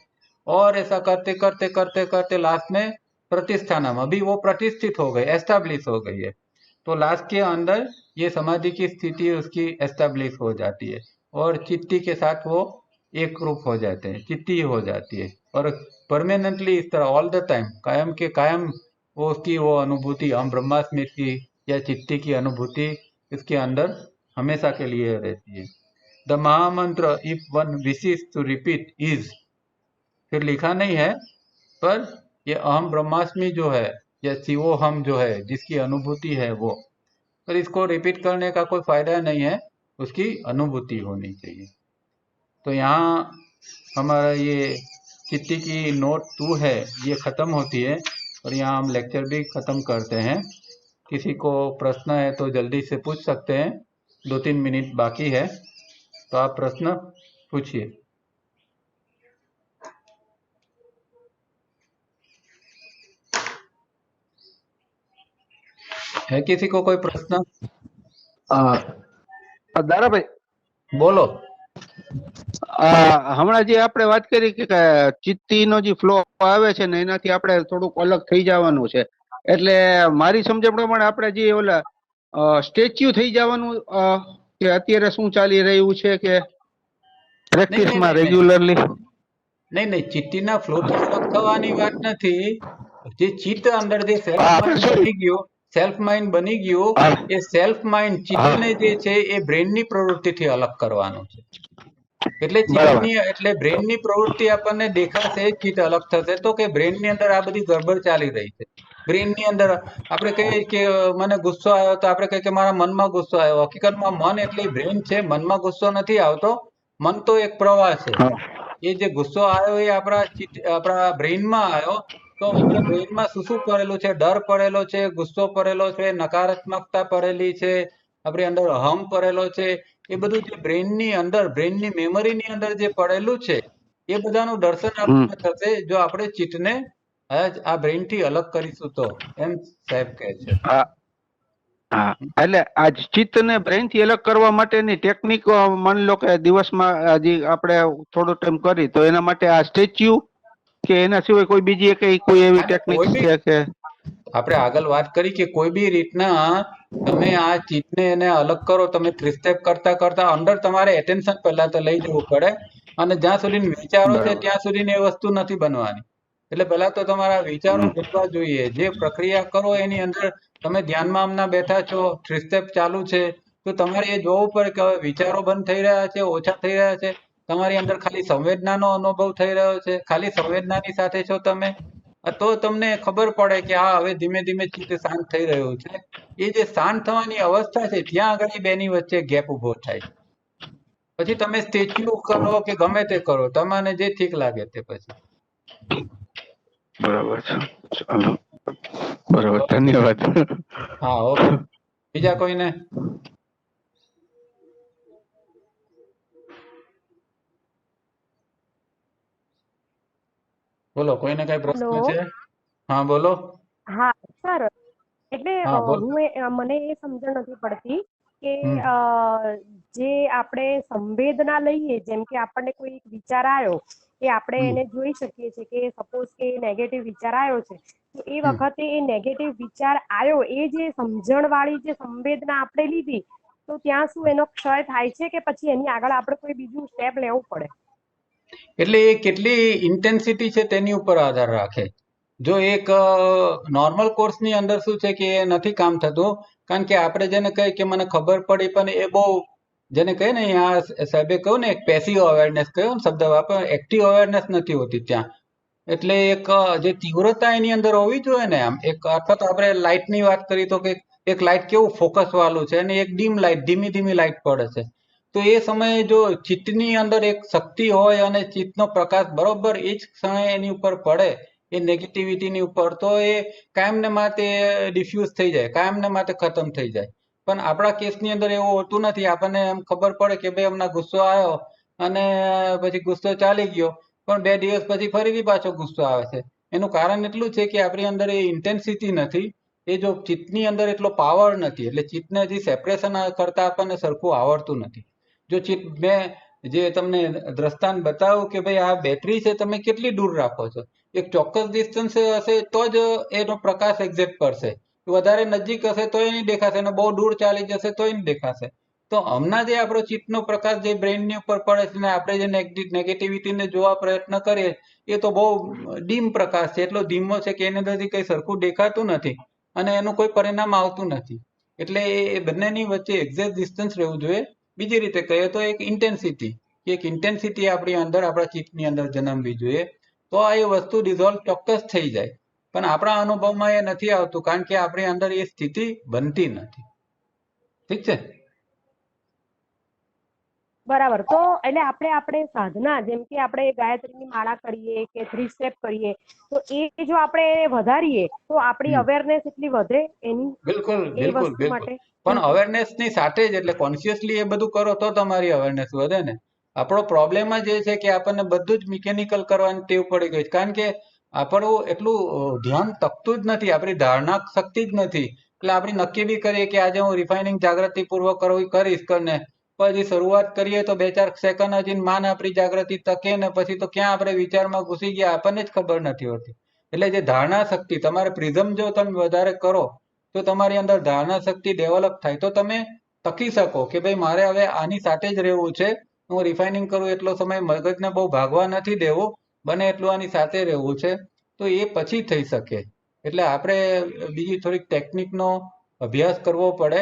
और ऐसा करते करते करते करते लास्ट में प्रतिष्ठानम, अभी वो प्रतिष्ठित हो गई, एस्टेब्लिश हो गई है। तो लास्ट के अंदर ये समाधि की स्थिति उसकी एस्टेब्लिश हो जाती है, और चित्ती के साथ वो एक रूप हो जाते हैं, चित्ती हो जाती है, और परमानेंटली इस तरह ऑल द टाइम, कायम के कायम वो उसकी वो अनुभूति, हम ब्रह्मास्मि की या चित्ती की अनुभूति इसके अंदर हमेशा के लिए रहती है। The mahamantra if one wishes to repeat is, फिर लिखा नहीं है, पर ये अहम ब्रह्मास्मि जो है या शिवो हम जो है जिसकी अनुभूति है वो, पर इसको रिपीट करने का कोई फायदा नहीं है, उसकी अनुभूति होनी चाहिए। तो यहाँ हमारा ये चित्ती की नोट 2 है ये ख़त्म होती है, और यहाँ हम लेक्चर भी ख़त्म करते हैं। किसी को प्रश्न है तो जल्दी से पूछ सकते हैं, 2-3 मिनट बाकी है, तो आप प्रश्न पूछिए। है किसी को कोई प्रश्न? દારાભાઈ બોલો। હમણાં જે આપણે વાત કરી કે ચિત્તીનો જે ફ્લો આવે છે ને એનાથી આપણે થોડુંક અલગ થઈ જવાનું છે, એટલે મારી સમજણ પ્રમાણે આપણે જે ઓલા સ્ટેચ્યુ થઈ જવાનું કે અત્યારે શું ચાલી રહ્યું છે કે પ્રેક્ટિસમાં રેગ્યુલરલી? નહીં નહીં, ચિત્તીના ફ્લોથી અલગ થવાની વાત નથી. જે ચિત્ત અંદર જે સેલ્ફ માઇન્ડ બની ગયું, સેલ્ફ માઇન્ડ બની ગયું, એ સેલ્ફ માઇન્ડ ચિત્તને જે છે એ બ્રેનની પ્રવૃત્તિથી અલગ કરવાનું છે। એટલે ચિત્તની એટલે બ્રેનની પ્રવૃત્તિ આપણને દેખાશે, ચિત્ત અલગ થશે તો કે બ્રેનની અંદર આ બધી ગડબડ ચાલી રહી છે। બ્રેનની અંદર આપણે કહીએ કે મને ગુસ્સો આવ્યો, તો આપણે કહીએ કે મારા મનમાં ગુસ્સો આવ્યો, હકીકતમાં મન એટલે બ્રેન છે, મનમાં ગુસ્સો નથી આવતો, મન તો એક પ્રવાહ છે। એ જે ગુસ્સો આવ્યો એ આપણા બ્રેઇનમાં આવ્યો, તો આપણે બ્રેઇનમાં શું શું પડેલું છે? ડર પડેલો છે, ગુસ્સો પડેલો છે, નકારાત્મકતા પડેલી છે, આપણી અંદર અહમ પડેલો છે, એ બધું જે બ્રેઇનની અંદર, બ્રેઇનની મેમરીની અંદર જે પડેલું છે એ બધાનું દર્શન આપણને થશે જો આપણે ચિત્તને આ બ્રેઇનથી અલગ કરીશું તો, એમ સાહેબ કહે છે। એટલે આ ચિત્તને બ્રેઇન થી અલગ કરવા માટેની ટેકનિક માની લો કે દિવસમાં હજી આપણે થોડો ટાઈમ કરી તો એના માટે આ સ્ટેચ્યુ કે એના સિવાય કોઈ બીજી કોઈ એવી ટેકનિક છે કે? આપણે આગળ વાત કરી કે કોઈ બી રીતના તમે આ ચિત્તને એને અલગ કરો, તમે 3 સ્ટેપ કરતા કરતા અંદર તમારે એટેન્શન પહેલા તો લઈ જવું પડે, અને જ્યાં સુધી વિચારો છે ત્યાં સુધી એ વસ્તુ નથી બનવાની। એટલે પહેલા તો તમારા વિચારો બનવા જોઈએ, જે પ્રક્રિયા કરો એની અંદર તમે ધ્યાનમાં હમણાં બેઠા છો, 3 સ્ટેપ ચાલુ છે, તો તમારે એ જોવું પડે કે હવે વિચારો બંધ થઈ રહ્યા છે, ઓછા થઈ રહ્યા છે, તમારી અંદર ખાલી સંવેદનાનો અનુભવ થઈ રહ્યો છે, ખાલી સંવેદનાની સાથે છો તમે, તો તમને ખબર પડે કે આ હવે ધીમે ધીમે ચિત્ત શાંત થઈ રહ્યું છે। એ જે શાંત થવાની અવસ્થા છે ત્યાં આગળ બેની વચ્ચે ગેપ ઉભો થાય, પછી તમે સ્ટેચ્યુ કરો કે ગમે તે કરો, તમને જે ઠીક લાગે તે પછી। બરાબર છે, ચાલો બરાબર, ધન્યવાદ। હા, ઓકે। બીજા કોઈને? બોલો, કોઈને કઈ પ્રશ્ન છે? હા બોલો। હા સર, એટલે મને એ સમજણ નથી પડતી કે જે આપણે સંવેદના લઈએ, જેમ કે આપણને કોઈ વિચાર આવ્યો એ આપણે એને જોઈ શકીએ છીએ કે સપોઝ કે નેગેટિવ વિચાર આવ્યો છે, તો એ વખતે એ નેગેટિવ વિચાર આવ્યો એ જે સમજણ વાળી જે સંવેદના આપણે લીધી, તો ત્યાં શું એનો ક્ષય થાય છે કે પછી એની આગળ આપણે કોઈ બીજું સ્ટેપ લેવું પડે? એટલે એ કેટલી ઇન્ટેન્સિટી છે તેની ઉપર આધાર રાખે। જો એક નોર્મલ કોર્સની અંદર શું છે કે એ નથી કામ થતું, કારણ કે આપણે જેને કહીએ કે મને ખબર પડી, પણ એ બહુ જેને કહે ને અહીંયા સાહેબે કહ્યું ને એક પેસિવ અવેરનેસ કહ્યું ને શબ્દ વાપર, એક્ટિવ અવેરનેસ નથી હોતી ત્યાં। એટલે એક જે તીવ્રતા એની અંદર હોવી જોઈએ ને, આમ એક અથવા તો આપણે લાઇટની વાત કરી તો કે એક લાઇટ કેવું ફોકસ વાળું છે અને એક ડીમ લાઇટ, ધીમી ધીમી લાઇટ પડે છે, તો એ સમયે જો ચિત્તની અંદર એક શક્તિ હોય અને ચિત્તનો પ્રકાશ બરોબર એ જ ક્ષણે એની ઉપર પડે, એ નેગેટિવિટીની ઉપર, તો એ કાયમને માટે ડિફ્યુઝ થઈ જાય, કાયમને માટે ખતમ થઈ જાય। પણ આપણા કેસની અંદર એવું હોતું નથી, આપણને એમ ખબર પડે કે ભાઈ હમણાં ગુસ્સો આવ્યો અને પછી ગુસ્સો ચાલી ગયો, પણ 2 દિવસ પછી ફરીથી પાછો ગુસ્સો આવે છે, એનું કારણ એટલું છે કે આપણી અંદર એ ઇન્ટેન્સિટી નથી, એ જો ચિત્તની અંદર એટલો પાવર નથી, એટલે ચિત્તને હજી સેપરેશન કરતા આપણને સરખું આવડતું નથી. જો ચિત્ત મેં જે તમને દ્રષ્ટાંત બતાવ્યું કે ભાઈ આ બેટરી છે, તમે કેટલી દૂર રાખો છો, એક ચોક્કસ ડિસ્ટન્સ હશે તો જ એનો પ્રકાશ એક્ઝેક્ટ કરશે, વધારે નજીક હશે તો નહીં દેખાશે, અને બહુ દૂર ચાલી જશે તો નહીં દેખાશે. તો હમણાં જે આપણો ચિત્તનો પ્રકાશ જે બ્રેઇનની ઉપર પડે છે ને આપણે જે નેગેટિવિટીને જોવા પ્રયત્ન કરીએ, એ તો બહુ ડીમ પ્રકાશ છે, એટલો ધીમો છે કે એની અંદરથી કંઈ સરખું દેખાતું નથી અને એનું કોઈ પરિણામ આવતું નથી. એટલે એ બંનેની વચ્ચે એક્ઝેક્ટ ડિસ્ટન્સ રહેવું જોઈએ. બીજી રીતે કહીએ તો એક ઇન્ટેન્સિટી આપણી અંદર, આપણા ચિત્તની અંદર જન્મવી જોઈએ, તો આ એ વસ્તુ ડિઝોલ્વ ચોક્કસ થઈ જાય. પણ આપણા અનુભવમાં એ નથી આવતું, કારણ કે આપણી અંદર એ સ્થિતિ બનતી નથી. ઠીક છે? બરાબર. તો એટલે આપણે સાધના, જેમ કે આપણે ગાયત્રીની માળા કરીએ કે 3 સ્ટેપ કરીએ, તો એ જો આપણે વધારીએ તો આપણી અવેરનેસ એટલી વધે એની બિલકુલ એ બિલકુલ વસ્તુ બિલકુલ. માટે. પણ અવેરનેસની સાથે જ, એટલે કોન્શિયસલી એ બધું કરો તો તમારી અવેરનેસ વધે ને. આપણો પ્રોબ્લેમ જ એ છે કે આપણને બધું જ મિકેનિકલ કરવાની ટેવ પડી ગઈ છે, કારણ કે આપણું એટલું ધ્યાન તકતું જ નથી, આપણી ધારણા શક્તિ જ નથી. એટલે આપણે નક્કી બી કરીએ કે આજે હું રિફાઇનિંગ જાગૃતિપૂર્વક કરીશ કરીને, પછી શરૂઆત કરીએ તો 2-4 સેકન્ડ હજી માન આપણી જાગૃતિ તકે ને પછી તો ક્યાં આપણે વિચારમાં ઘૂસી ગયા આપણને જ ખબર નથી હોતી. એટલે જે ધારણા શક્તિ, તમારે પ્રિઝમ જો તમે વધારે કરો તો તમારી અંદર ધારણા શક્તિ ડેવલપ થાય, તો તમે તકી શકો કે ભાઈ મારે હવે આની સાથે જ રહેવું છે, હું રિફાઇનિંગ કરું એટલો સમય મગજને બહુ ભાગવા નથી દેવું, બને એટલું આની સાથે રહેવું છે, તો એ પછી થઈ શકે. એટલે આપણે બીજી થોડીક ટેકનિકનો અભ્યાસ કરવો પડે,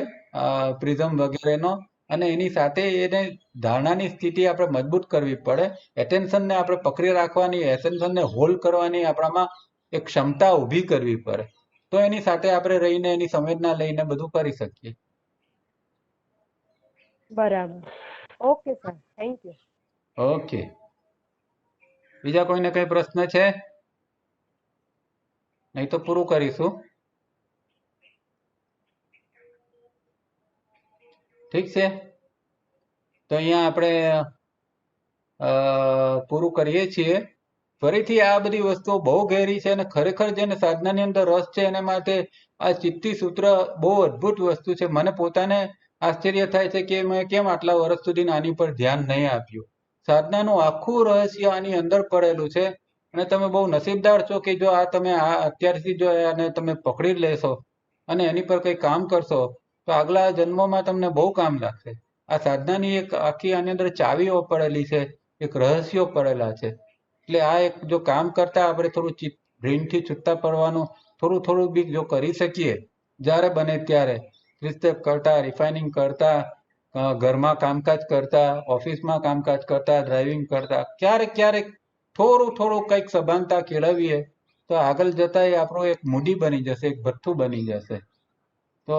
પ્રિઝમ વગેરેનો, અને એની સાથે એને ધારણાની સ્થિતિ આપણે મજબૂત કરવી પડે, એટેન્શનને આપણે પકડી રાખવાની, એટેન્શનને હોલ્ડ કરવાની આપણામાં એક ક્ષમતા ઊભી કરવી પડે, તો એની સાથે આપણે રહીને એની સંવેદના લઈને બધું કરી શકીએ. બરાબર. Okay sir, thank you. Okay. બીજા કોઈને કઈ પ્રશ્ન છે? નહીં તો પૂરું કરીશું. ઠીક છે, તો અહીંયા આપણે પૂરું કરીએ છીએ. ફરીથી આ બધી વસ્તુઓ બહુ ઘેરી છે અને ખરેખર જેને સાધનાની અંદર રસ છે એના માટે આ ચિત્તી સૂત્ર બહુ અદ્ભુત વસ્તુ છે. મને પોતાને આશ્ચર્ય થાય છે કે મેં કેમ આટલા વર્ષ સુધી આની પર ધ્યાન નહીં આપ્યું. સાધનાનું આખું રહસ્ય આની અંદર પડેલું છે, અને તમે બહુ નસીબદાર છો કે જો આ તમે અત્યારથી જો આને તમે પકડી લેશો અને એની પર કંઈ કામ કરશો તો આગલા જન્મોમાં તમને બહુ કામ લાગશે. આ સાધનાની એક આખી આની અંદર ચાવીઓ પડેલી છે, એક રહસ્યો પડેલા છે. એટલે આ એક જો કામ કરતા આપણે થોડું બ્રેઇનથી છૂટા પડવાનું થોડું બી જો કરી શકીએ, જ્યારે બને ત્યારે સ્ટેપ કરતા, રિફાઇનિંગ કરતા, ઘરમાં કામકાજ કરતા, ઓફિસમાં કામકાજ કરતા, ડ્રાઇવિંગ કરતા, ક્યારેક થોડું કંઈક સભાનતા કેળવીએ તો આગળ જતા એ આપણું એક મૂડી બની જશે, એક ભથ્થું બની જશે. તો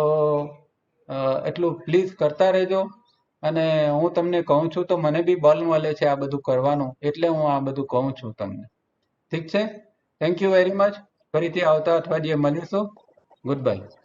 એટલું પ્લીઝ કરતા રહેજો. અને હું તમને કહું છું તો મને બી બલ મળે છે આ બધું કરવાનું, એટલે હું આ બધું કહું છું તમને. ઠીક છે? Thank you very much. ફરીથી આવતા અઠવાડિયે મળીશું. Good bye.